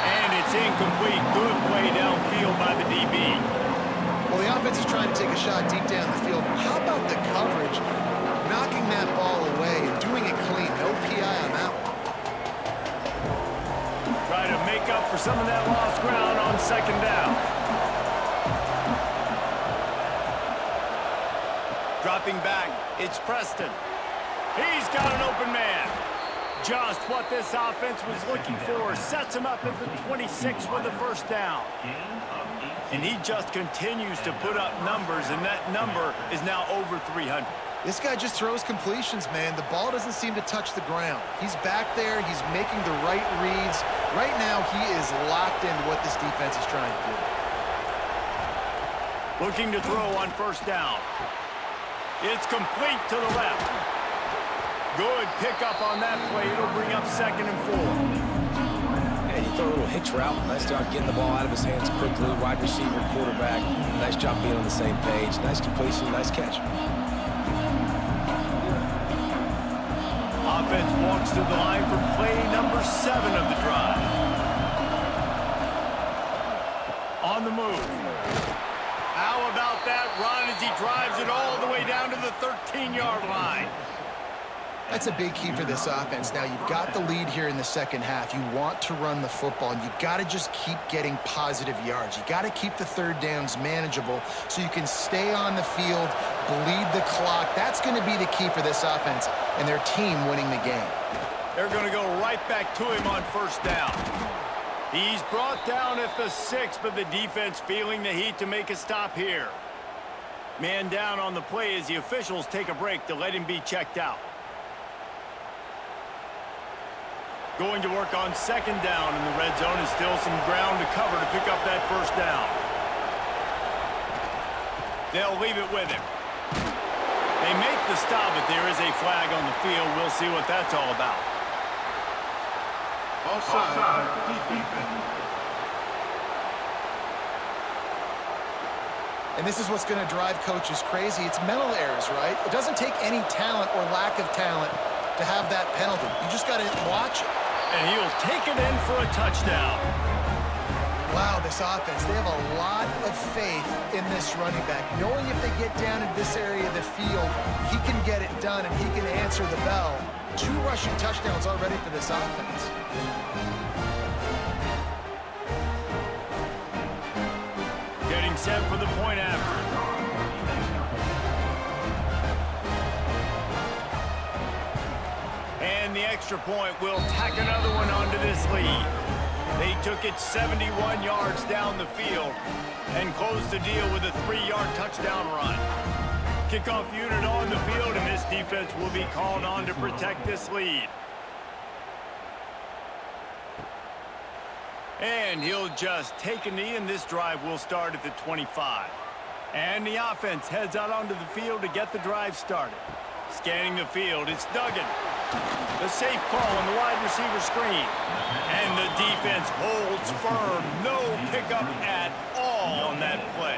And it's incomplete. Good play downfield by the DB. Well, the offense is trying to take a shot deep down the field. How about the coverage? Knocking that ball away and doing it clean. No PI on that one. Try to make up for some of that lost ground on second down. Dropping back, it's Preston. He's got an open man. Just what this offense was looking for. Sets him up at the 26 with a first down. And he just continues to put up numbers, and that number is now over 300. This guy just throws completions, man. The ball doesn't seem to touch the ground. He's back there. He's making the right reads. Right now, he is locked into what this defense is trying to do. Looking to throw on first down. It's complete to the left. Good pickup on that play. It'll bring up second and 4. And you throw a little hitch route. Nice job getting the ball out of his hands quickly. Wide receiver, quarterback. Nice job being on the same page. Nice completion, nice catch. Skyhawks to the line for play number 7 of the drive. On the move. How about that run as he drives it all the way down to the 13-yard line? That's a big key for this offense. Now, you've got the lead here in the second half. You want to run the football, and you've got to just keep getting positive yards. You got to keep the third downs manageable so you can stay on the field, bleed the clock. That's going to be the key for this offense and their team winning the game. They're going to go right back to him on first down. He's brought down at the 6, but the defense feeling the heat to make a stop here. Man down on the play as the officials take a break to let him be checked out. Going to work on second down in the red zone, and still some ground to cover to pick up that first down. They'll leave it with him. They make the stop, but there is a flag on the field. We'll see what that's all about. Offside. Defense. And this is what's going to drive coaches crazy. It's mental errors, right? It doesn't take any talent or lack of talent to have that penalty. You just got to watch it. And he'll take it in for a touchdown. Wow, this offense, they have a lot of faith in this running back. Knowing if they get down in this area of the field, he can get it done and he can answer the bell. 2 rushing touchdowns already for this offense. Getting set for the point after. And the extra point will tack another one onto this lead. They took it 71 yards down the field and closed the deal with a 3-yard touchdown run. Kickoff unit on the field, and this defense will be called on to protect this lead. And he'll just take a knee, and this drive will start at the 25. And the offense heads out onto the field to get the drive started. Scanning the field, it's Duggan. The safe call on the wide receiver screen. And the defense holds firm. No pickup at all on that play.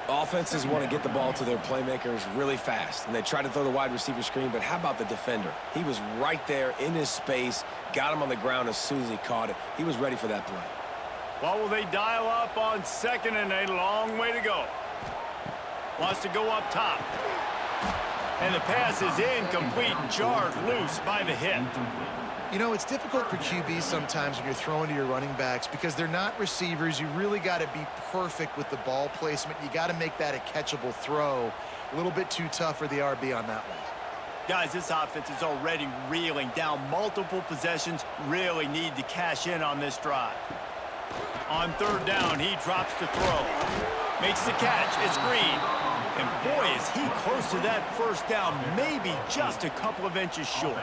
Offenses want to get the ball to their playmakers really fast, and they try to throw the wide receiver screen, but how about the defender? He was right there in his space, got him on the ground as soon as he caught it. He was ready for that play. What will they dial up on second and a long way to go? Wants to go up top. And the pass is incomplete, jarred loose by the hit. You know, it's difficult for QBs sometimes when you're throwing to your running backs because they're not receivers. You really got to be perfect with the ball placement. You got to make that a catchable throw. A little bit too tough for the RB on that one. Guys, this offense is already reeling down multiple possessions. Really need to cash in on this drive. On third down, he drops to throw. Makes the catch. It's Green. And boy, is he close to that first down, maybe just a couple of inches short.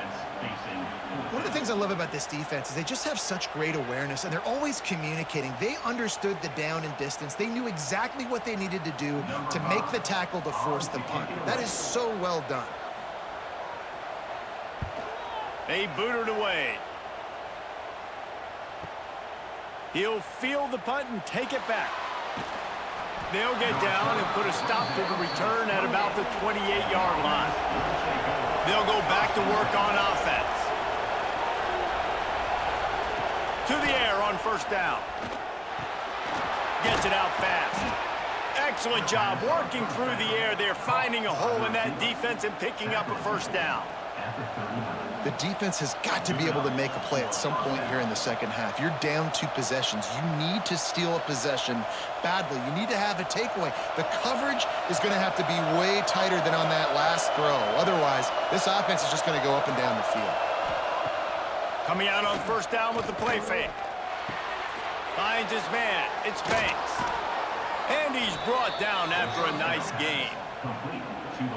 One of the things I love about this defense is they just have such great awareness, and they're always communicating. They understood the down and distance. They knew exactly what they needed to do to make the tackle to force the punt. That is so well done. They boot it away. He'll field the punt and take it back. They'll get down and put a stop to the return at about the 28-yard line. They'll go back to work on offense. To the air on first down. Gets it out fast. Excellent job working through the air there, finding a hole in that defense and picking up a first down. The defense has got to be able to make a play at some point here in the second half. You're down 2 possessions. You need to steal a possession badly. You need to have a takeaway. The coverage is going to have to be way tighter than on that last throw. Otherwise, this offense is just going to go up and down the field. Coming out on first down with the play fake. Finds his man. It's Banks. And he's brought down after a nice gain.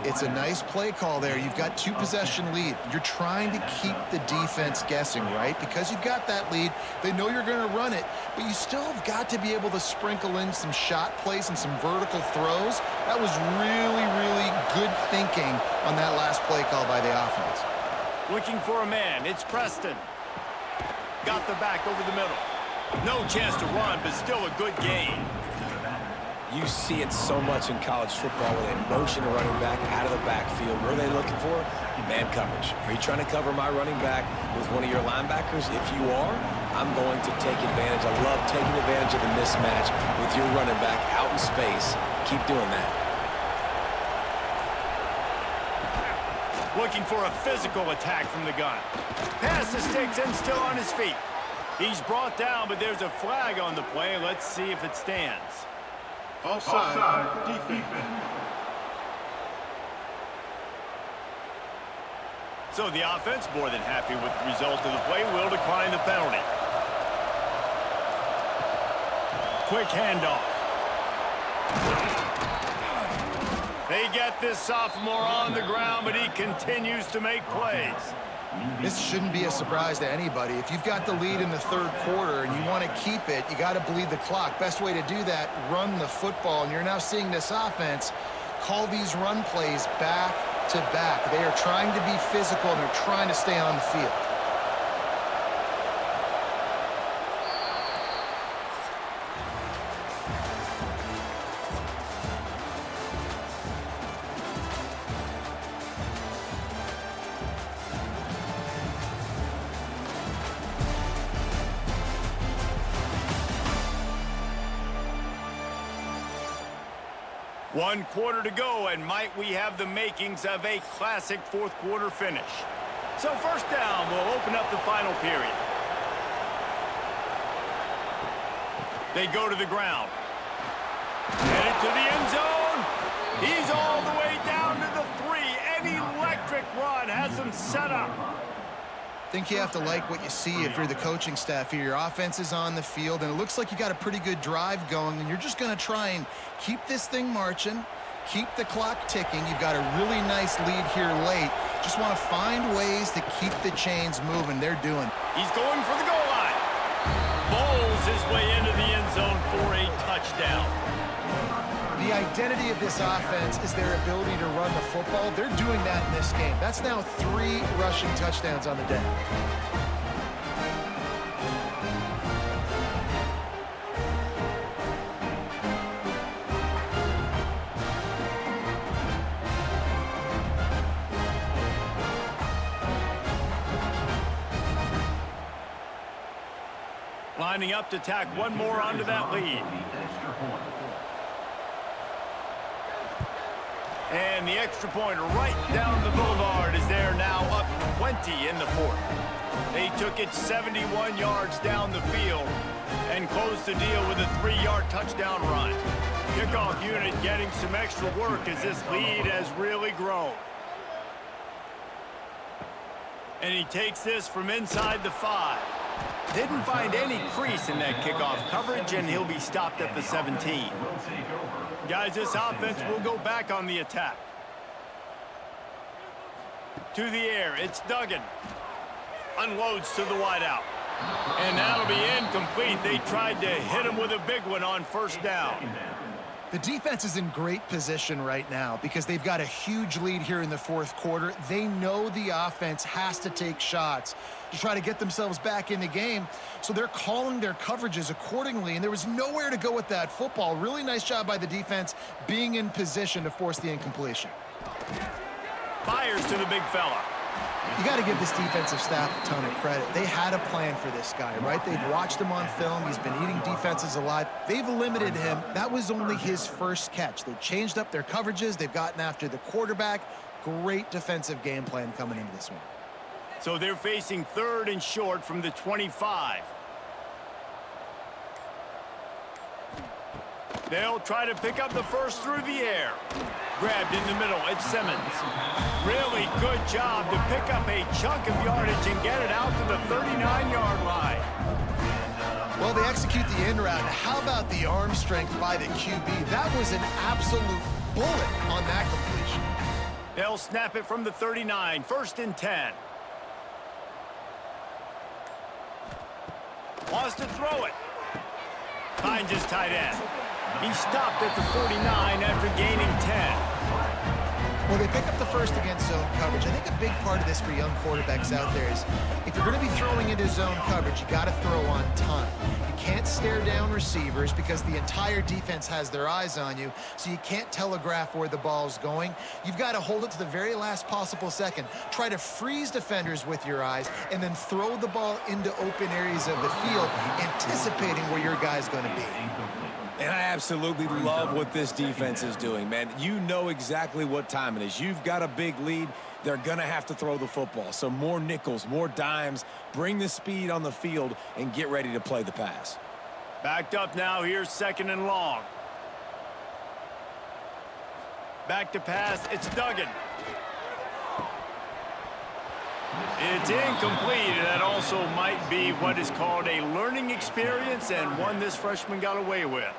It's a nice play call there. You've got 2 possession lead. You're trying to keep the defense guessing, right? Because you've got that lead. They know you're going to run it, but you still have got to be able to sprinkle in some shot plays and some vertical throws. That was really, really good thinking on that last play call by the offense. Looking for a man. It's Preston. Got the back over the middle. No chance to run, but still a good gain. You see it so much in college football where they motion a running back out of the backfield. What are they looking for? Man coverage. Are you trying to cover my running back with one of your linebackers? If you are, I'm going to take advantage. I love taking advantage of the mismatch with your running back out in space. Keep doing that. Looking for a physical attack from the gun. Pass the sticks and still on his feet. He's brought down, but there's a flag on the play. Let's see if it stands. Offside. Defense. So the offense, more than happy with the result of the play, will decline the penalty. Quick handoff. They get this sophomore on the ground, but he continues to make plays. This shouldn't be a surprise to anybody. If you've got the lead in the third quarter and you want to keep it, you got to bleed the clock. Best way to do that, run the football. And you're now seeing this offense call these run plays back to back. They are trying to be physical and they're trying to stay on the field. One quarter to go, and might we have the makings of a classic fourth quarter finish. So first down will open up the final period. They go to the ground. Headed to the end zone. He's all the way down to the 3. An electric run has him set up. I think you have to like what you see if you're the coaching staff here. Your offense is on the field, and it looks like you got a pretty good drive going, and you're just going to try and keep this thing marching, keep the clock ticking. You've got a really nice lead here late. Just want to find ways to keep the chains moving. They're doing. He's going for the goal line. Bowls his way into the end zone for a touchdown. The identity of this offense is their ability to run the football. They're doing that in this game. That's now 3 rushing touchdowns on the day. Lining up to tack one more onto that lead. And the extra point right down the boulevard is there now up 20 in the fourth. They took it 71 yards down the field and closed the deal with a 3-yard touchdown run. Kickoff unit getting some extra work as this lead has really grown. And he takes this from inside the 5. Didn't find any crease in that kickoff coverage, and he'll be stopped at the 17. Guys, this offense will go back on the attack. To the air, it's Duggan. Unloads to the wideout. And that'll be incomplete. They tried to hit him with a big one on first down. The defense is in great position right now because they've got a huge lead here in the fourth quarter. They know the offense has to take shots to try to get themselves back in the game, so they're calling their coverages accordingly, and there was nowhere to go with that football. Really nice job by the defense being in position to force the incompletion. Fires to the big fella. You got to give this defensive staff a ton of credit. They had a plan for this guy, right? They've watched him on film. He's been eating defenses alive. They've limited him. That was only his first catch. They've changed up their coverages. They've gotten after the quarterback. Great defensive game plan coming into this one. So they're facing 3rd and short from the 25. They'll try to pick up the first through the air. Grabbed in the middle, it's Simmons. Really good job to pick up a chunk of yardage and get it out to the 39-yard line. Well, they execute the in route. How about the arm strength by the QB? That was an absolute bullet on that completion. They'll snap it from the 39, 1st and 10. Wants to throw it. Finds his tight end. He stopped at the 49 after gaining 10. Well, they pick up the first against zone coverage. I think a big part of this for young quarterbacks out there is if you're going to be throwing into zone coverage, you got to throw on time. You can't stare down receivers because the entire defense has their eyes on you, so you can't telegraph where the ball's going. You've got to hold it to the very last possible second. Try to freeze defenders with your eyes and then throw the ball into open areas of the field, anticipating where your guy's going to be. And I absolutely love what this defense is doing, man. You know exactly what time it is. You've got a big lead. They're going to have to throw the football. So more nickels, more dimes, bring the speed on the field, and get ready to play the pass. Backed up now. Here's 2nd and long. Back to pass. It's Duggan. It's incomplete, and that also might be what is called a learning experience and one this freshman got away with.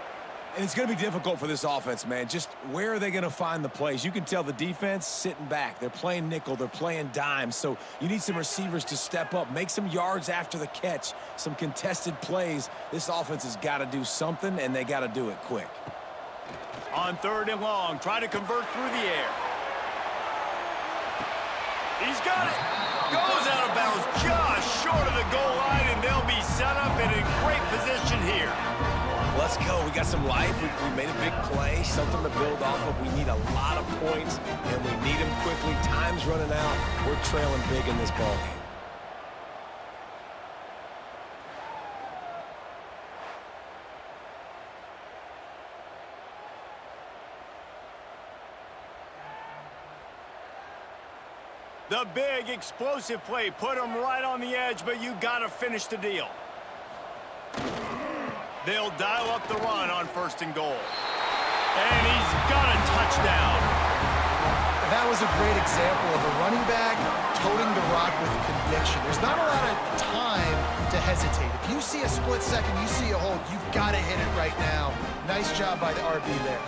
And it's going to be difficult for this offense, man. Just where are they going to find the plays? You can tell the defense sitting back. They're playing nickel. They're playing dime. So you need some receivers to step up, make some yards after the catch, some contested plays. This offense has got to do something, and they got to do it quick. On 3rd and long, try to convert through the air. He's got it. Goes out of bounds just short of the goal line, and they'll be set up in a great position here. Let's go. We got some life. We made a big play, something to build off of. We need a lot of points, and we need them quickly. Time's running out. We're trailing big in this ball game. The big explosive play put them right on the edge, but you got to finish the deal. They'll dial up the run on 1st and goal. And he's got a touchdown. That was a great example of a running back toting the rock with conviction. There's not a lot of time to hesitate. If you see a split second, you see a hole, you've got to hit it right now. Nice job by the RB there.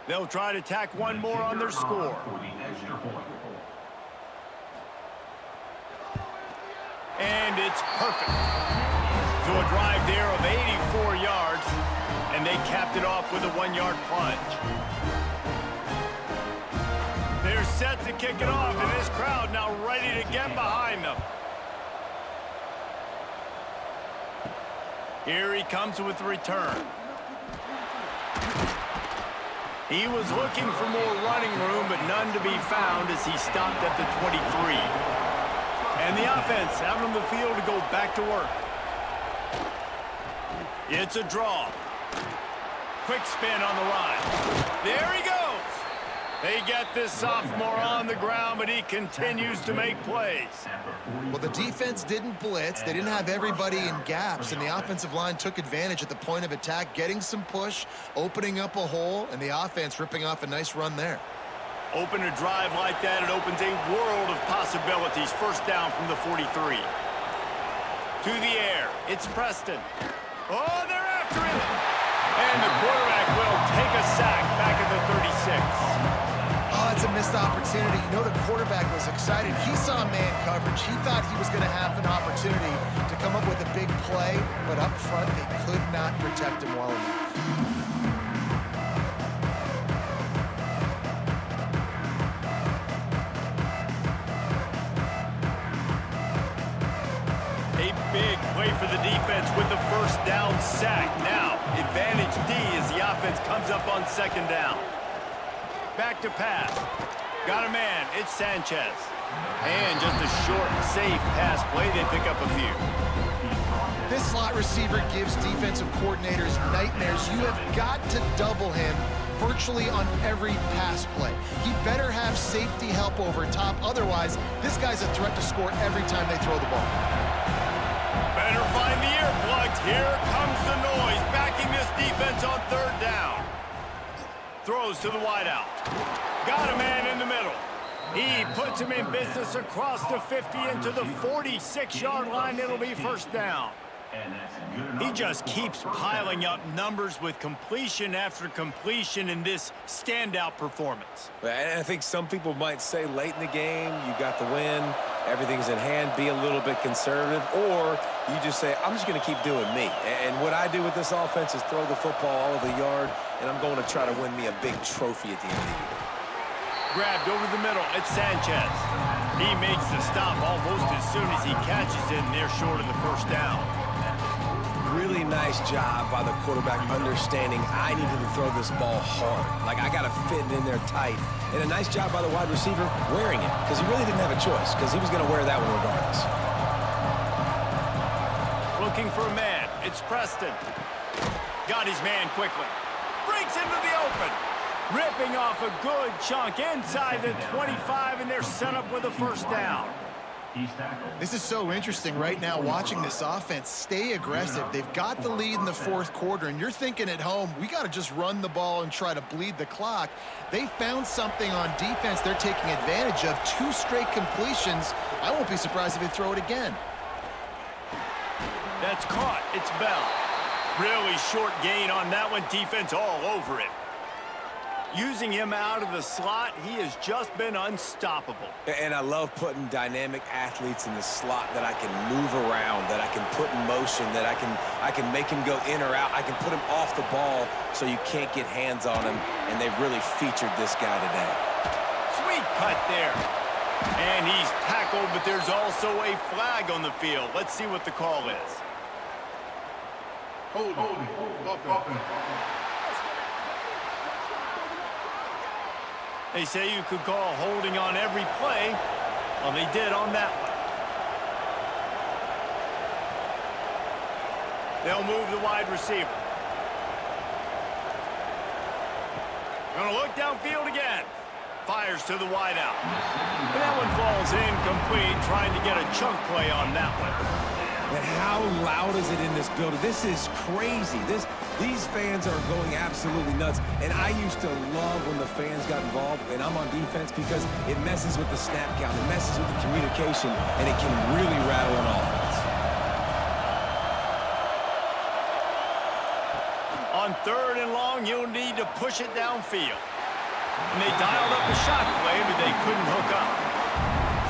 They'll try to tack one more on their score. And it's perfect. So a drive there of 84 yards, and they capped it off with a 1-yard plunge. They're set to kick it off, and this crowd now ready to get behind them. Here he comes with the return. He was looking for more running room, but none to be found as he stopped at the 23. And the offense out on the field to go back to work. It's a draw. Quick spin on the run. There he goes. They get this sophomore on the ground, but he continues to make plays. Well, the defense didn't blitz. They didn't have everybody in gaps, and the offensive line took advantage at the point of attack, getting some push, opening up a hole, and the offense ripping off a nice run there. Open a drive like that, it opens a world of possibilities. 1st down from the 43. To the air, it's Preston. Oh, they're after him! And the quarterback will take a sack back at the 36. Oh, it's a missed opportunity. You know the quarterback was excited. He saw man coverage. He thought he was going to have an opportunity to come up with a big play, but up front they could not protect him well enough. A big play for the defense with the 1st down sack. Now, advantage D as the offense comes up on 2nd down. Back to pass. Got a man. It's Sanchez. And just a short, safe pass play. They pick up a few. This slot receiver gives defensive coordinators nightmares. You have got to double him virtually on every pass play. He better have safety help over top. Otherwise, this guy's a threat to score every time they throw the ball. Better find the earplugs. Here comes the noise. Backing this defense on 3rd down. Throws to the wideout. Got a man in the middle. He puts him in business across the 50 into the 46-yard line. It'll be 1st down. And that's good enough. He just keeps piling up numbers with completion after completion in this standout performance. And I think some people might say late in the game, you got the win, everything's in hand, be a little bit conservative, or you just say, I'm just going to keep doing me. And what I do with this offense is throw the football all over the yard, and I'm going to try to win me a big trophy at the end of the year. Grabbed over the middle, it's Sanchez. He makes the stop almost as soon as he catches it, and they're short of the first down. Really nice job by the quarterback understanding I needed to throw this ball hard. Like, I got to fit it in there tight. And a nice job by the wide receiver wearing it, because he really didn't have a choice, because he was going to wear that one regardless. Looking for a man. It's Preston. Got his man quickly. Breaks into the open. Ripping off a good chunk inside the 25, and they're set up with a first down. This is so interesting right now watching this offense stay aggressive. They've got the lead in the fourth quarter, and you're thinking at home, we got to just run the ball and try to bleed the clock. They found something on defense they're taking advantage of. 2 straight completions. I won't be surprised if they throw it again. That's caught. It's Bell. Really short gain on that one. Defense all over it. Using him out of the slot, he has just been unstoppable. And I love putting dynamic athletes in the slot that I can move around, that I can put in motion, that I can make him go in or out. I can put him off the ball so you can't get hands on him, and they've really featured this guy today. Sweet cut there. And he's tackled, but there's also a flag on the field. Let's see what the call is. Holding. They say you could call holding on every play. Well, they did on that one. They'll move the wide receiver. Gonna look downfield again. Fires to the wideout. And that one falls incomplete, trying to get a chunk play on that one. And how loud is it in this building? This is crazy. These fans are going absolutely nuts. And I used to love when the fans got involved, and I'm on defense, because it messes with the snap count, it messes with the communication, and it can really rattle an offense. On 3rd and long, you'll need to push it downfield. And they dialed up a shot play, but they couldn't hook up.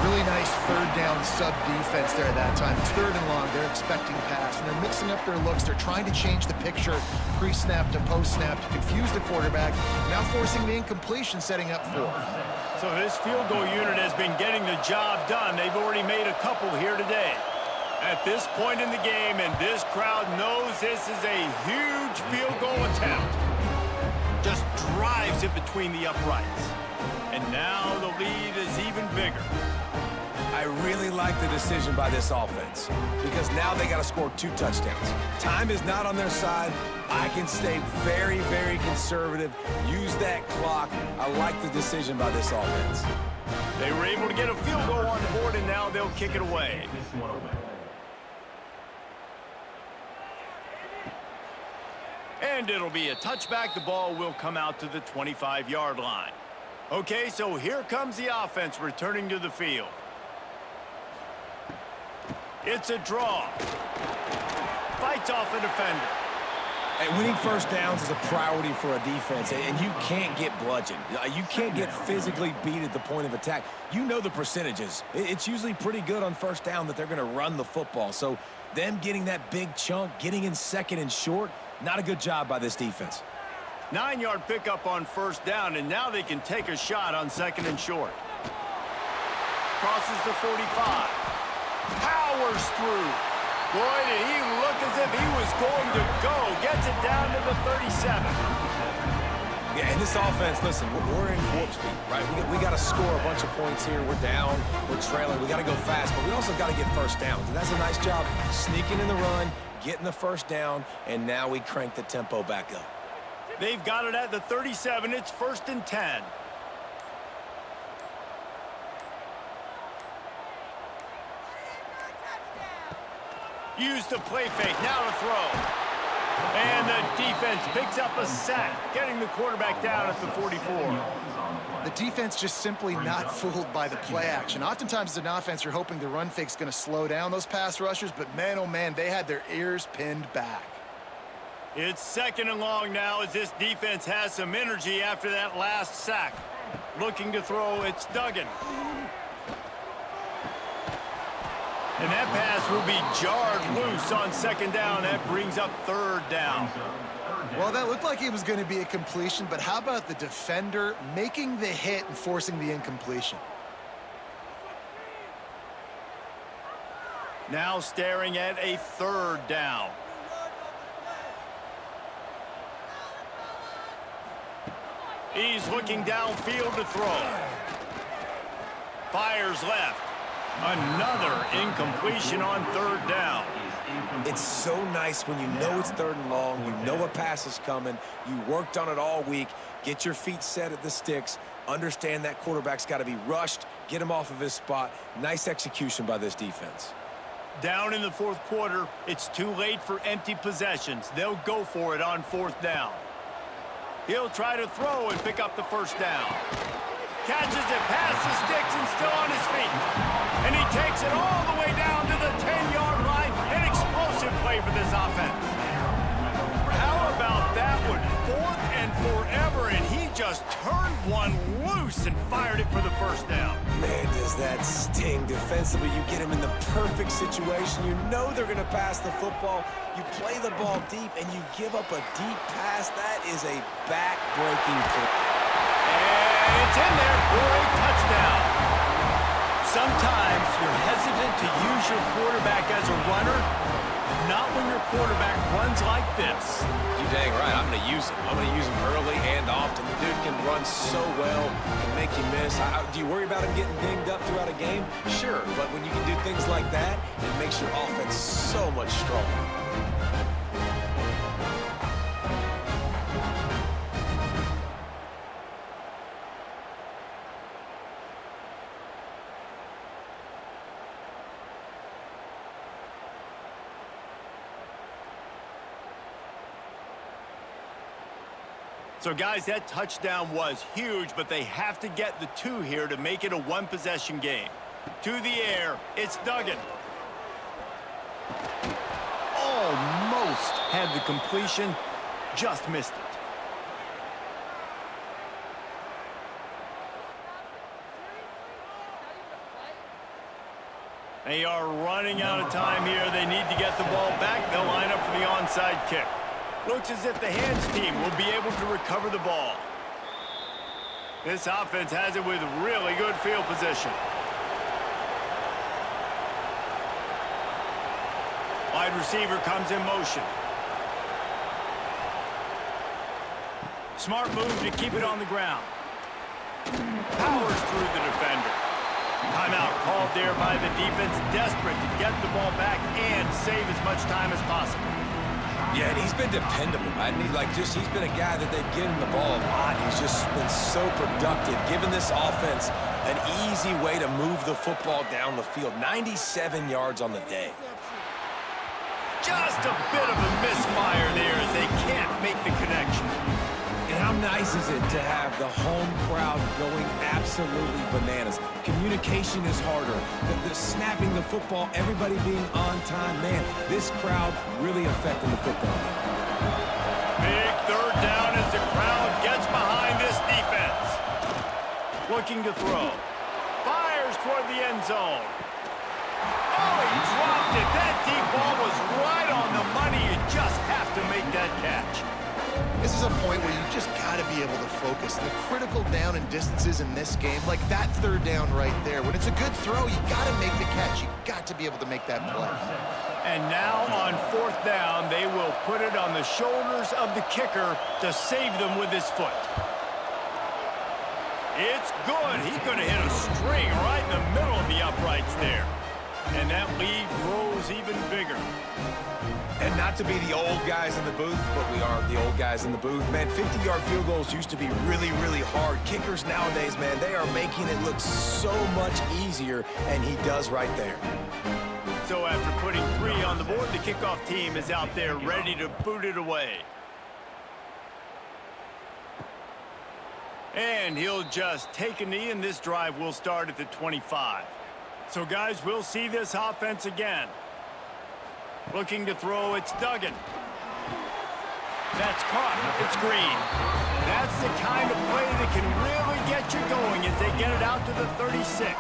Really nice 3rd down sub defense there that time. It's 3rd and long. They're expecting pass, and they're mixing up their looks. They're trying to change the picture pre-snap to post-snap to confuse the quarterback, now forcing the incompletion, setting up 4th. So this field goal unit has been getting the job done. They've already made a couple here today. At this point in the game, and this crowd knows this is a huge field goal attempt. Just drives it between the uprights. And now the lead is even bigger. I really like the decision by this offense, because now they got to score 2 touchdowns. Time is not on their side. I can stay very, very conservative, use that clock. I like the decision by this offense. They were able to get a field goal on the board, and now they'll kick it away. And it'll be a touchback. The ball will come out to the 25-yard line. Okay, so here comes the offense returning to the field. It's a draw. Fights off a defender. And winning first downs is a priority for a defense, and you can't get bludgeoned. You can't get physically beat at the point of attack. You know the percentages. It's usually pretty good on first down that they're going to run the football. So them getting that big chunk, getting in 2nd and short, not a good job by this defense. 9-yard pickup on first down, and now they can take a shot on 2nd and short. Crosses the 45. Powers through. Boy, did he look as if he was going to go. Gets it down to the 37. Yeah, and this offense, listen, we're in warp speed, right? We got to score a bunch of points here. We're down. We're trailing. We got to go fast, but we also got to get first downs. And that's a nice job sneaking in the run, getting the first down, and now we crank the tempo back up. They've got it at the 37. It's 1st and 10. Use the play fake. Now to throw. And the defense picks up a sack, getting the quarterback down at the 44. The defense just simply not fooled by the play action. Oftentimes as an offense, you're hoping the run fake's going to slow down those pass rushers, but man, oh man, they had their ears pinned back. It's 2nd and long now as this defense has some energy after that last sack. Looking to throw, it's Duggan. And that pass will be jarred loose on 2nd down. That brings up 3rd down. Well, that looked like it was going to be a completion, but how about the defender making the hit and forcing the incompletion? Now staring at a 3rd down. He's looking downfield to throw. Fires left. Another incompletion on 3rd down. It's so nice when you know it's 3rd and long, you know a pass is coming, you worked on it all week, get your feet set at the sticks, understand that quarterback's got to be rushed, get him off of his spot. Nice execution by this defense. Down in the 4th quarter, it's too late for empty possessions. They'll go for it on 4th down. He'll try to throw and pick up the 1st down. Catches it past the sticks and still on his feet. And he takes it all the way down to the 10-yard line. An explosive play for this offense. How about that one? 4th and forever, and he just turned one loose and fired it for the 1st down. Man, does that sting. Defensively, you get him in the perfect situation. You know they're going to pass the football. You play the ball deep, and you give up a deep pass. That is a back-breaking play. And it's in there for a touchdown. Sometimes you're hesitant to use your quarterback as a runner. Not when your quarterback runs like this. You dang right. I'm going to use him. I'm going to use him early and often. The dude can run so well and make you miss. Do you worry about him getting dinged up throughout a game? Sure, but when you can do things like that, it makes your offense so much stronger. So, guys, that touchdown was huge, but they have to get the 2 here to make it a 1-possession game. To the air, it's Duggan. Almost had the completion, just missed it. They are running out of time here. They need to get the ball back. They'll line up for the onside kick. Looks as if the hands team will be able to recover the ball. This offense has it with really good field position. Wide receiver comes in motion. Smart move to keep it on the ground. Powers through the defender. Timeout called there by the defense, desperate to get the ball back and save as much time as possible. Yeah, and he's been dependable. He's been a guy that they've given the ball a lot. He's just been so productive, giving this offense an easy way to move the football down the field. 97 yards on the day. Just a bit of a misfire there as they can't make the connection. And how nice is it to have the home crowd going absolutely bananas? Communication is harder. The snapping the football, everybody being on time. Man, this crowd really affecting the football. Big 3rd down as the crowd gets behind this defense. Looking to throw. Fires toward the end zone. Oh, he dropped it. That deep ball was right on the money. You just have to make that catch. This is a point where you just got to be able to focus. The critical down and distances in this game, like that 3rd down right there. When it's a good throw, you got to make the catch. You got to be able to make that play. And now on 4th down, they will put it on the shoulders of the kicker to save them with his foot. It's good. He's going to hit a string right in the middle of the uprights there. And that lead grows even bigger. And not to be the old guys in the booth, but we are the old guys in the booth. Man, 50-yard field goals used to be really, really hard. Kickers nowadays, man, they are making it look so much easier, and he does right there. So after putting 3 on the board, the kickoff team is out there ready to boot it away. And he'll just take a knee, and this drive will start at the 25. So, guys, we'll see this offense again. Looking to throw, it's Duggan. That's caught. It's Green. That's the kind of play that can really get you going as they get it out to the 36.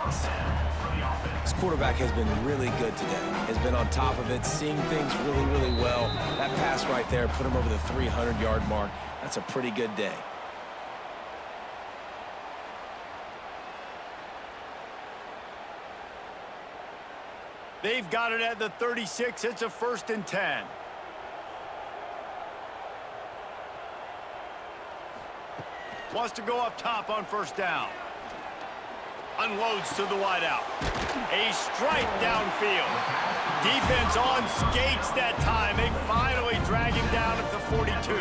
This quarterback has been really good today. Has been on top of it, seeing things really, really well. That pass right there put him over the 300-yard mark. That's a pretty good day. They've got it at the 36. It's a 1st and 10. Wants to go up top on 1st down. Unloads to the wideout. A strike downfield. Defense on skates that time. They finally drag him down at the 42.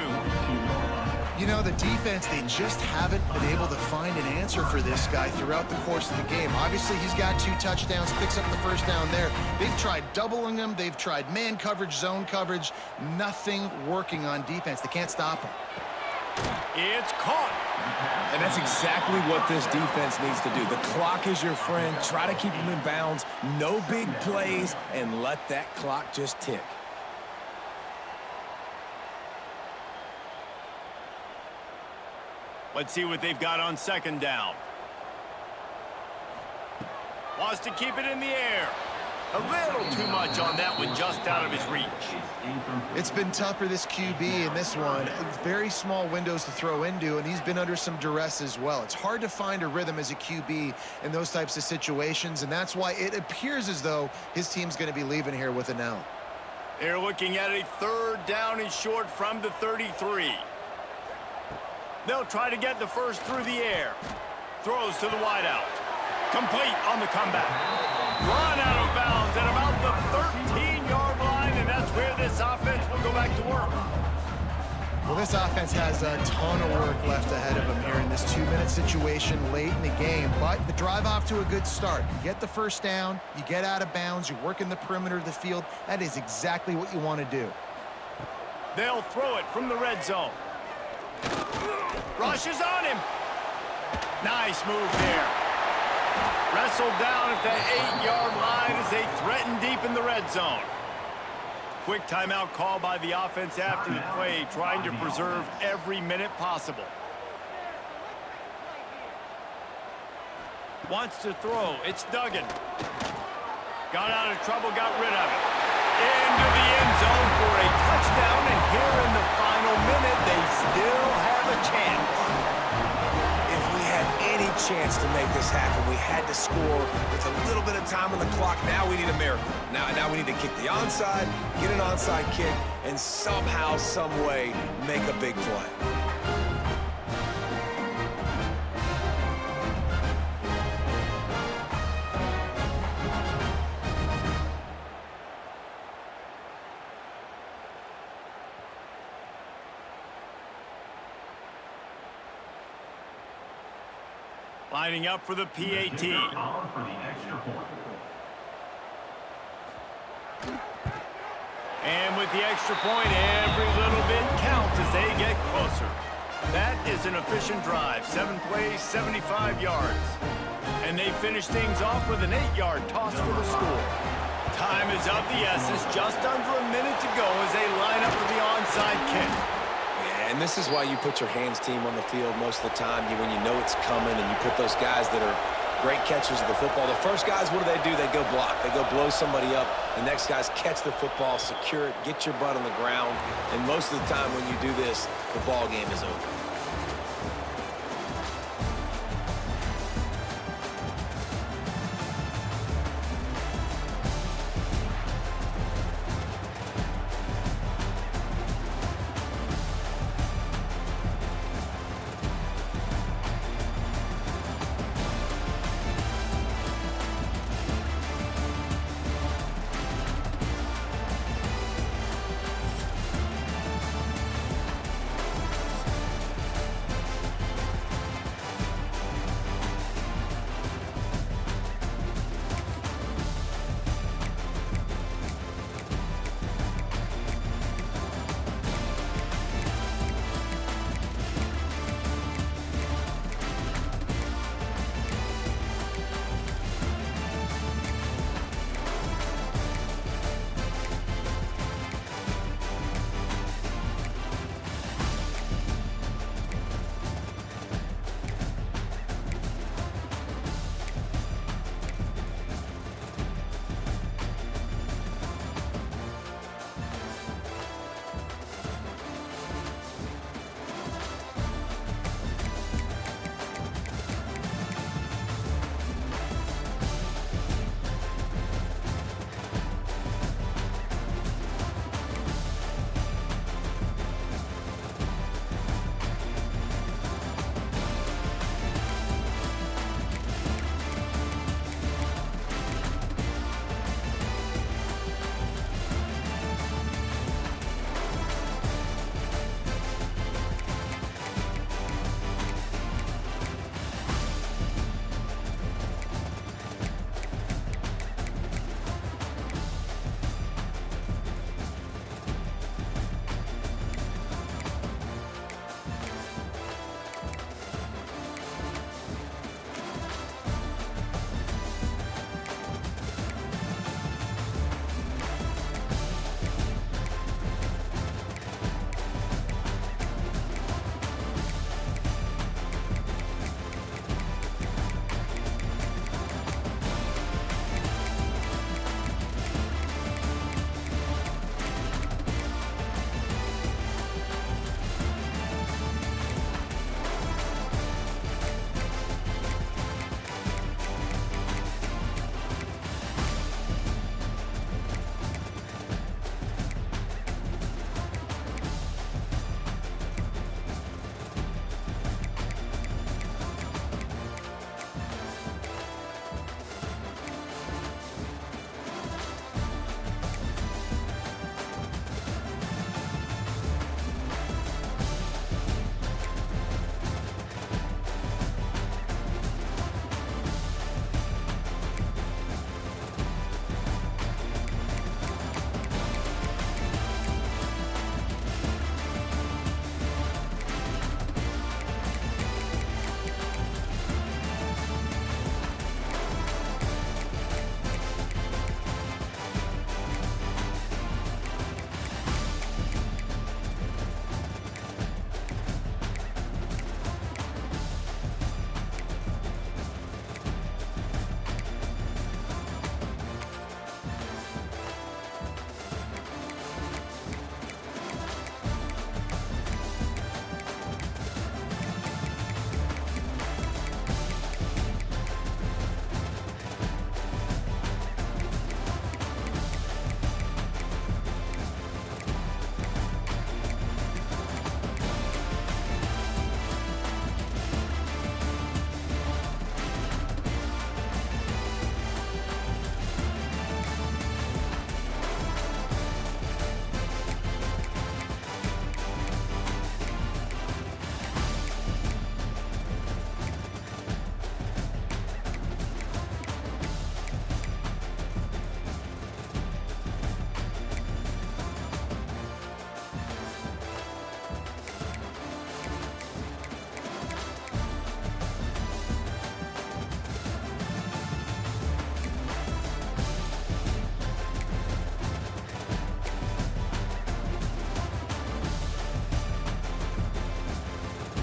You know, the defense, they just haven't been able to find an answer for this guy throughout the course of the game. Obviously, he's got 2 touchdowns, picks up the 1st down there. They've tried doubling him. They've tried man coverage, zone coverage. Nothing working on defense. They can't stop him. It's caught. And that's exactly what this defense needs to do. The clock is your friend. Try to keep him in bounds. No big plays, and let that clock just tick. Let's see what they've got on 2nd down. Wants to keep it in the air. A little too much on that one, just out of his reach. It's been tough for this QB in this one. Very small windows to throw into, and he's been under some duress as well. It's hard to find a rhythm as a QB in those types of situations, and that's why it appears as though his team's going to be leaving here with an L. They're looking at a 3rd down and short from the 33. They'll try to get the 1st through the air. Throws to the wideout. Complete on the comeback. Run out of bounds at about the 13-yard line, and that's where this offense will go back to work. Well, this offense has a ton of work left ahead of them here in this 2-minute situation late in the game, but the drive off to a good start. You get the 1st down, you get out of bounds, you work in the perimeter of the field. That is exactly what you want to do. They'll throw it from the red zone. Rushes on him. Nice move there. Wrestled down at the 8-yard line as they threaten deep in the red zone. Quick timeout call by the offense after the play, trying to preserve every minute possible. Wants to throw. It's Duggan. Got out of trouble, got rid of it. Into the end zone for a touchdown, and here in the final minute, they still have a chance. If we had any chance to make this happen, we had to score with a little bit of time on the clock. Now we need a miracle. Now we need to kick the onside, get an onside kick, and somehow, some way, make a big play. Lining up for the PAT. And with the extra point, every little bit counts as they get closer. That is an efficient drive. 7 plays, 75 yards. And they finish things off with an 8-yard toss for the score. Time is of the essence. Just under a minute to go as they line up for the onside kick. And this is why you put your hands team on the field most of the time, when you know it's coming, and you put those guys that are great catchers of the football. The first guys, what do? They go block. They go blow somebody up. The next guys catch the football, secure it, get your butt on the ground. And most of the time when you do this, the ball game is over.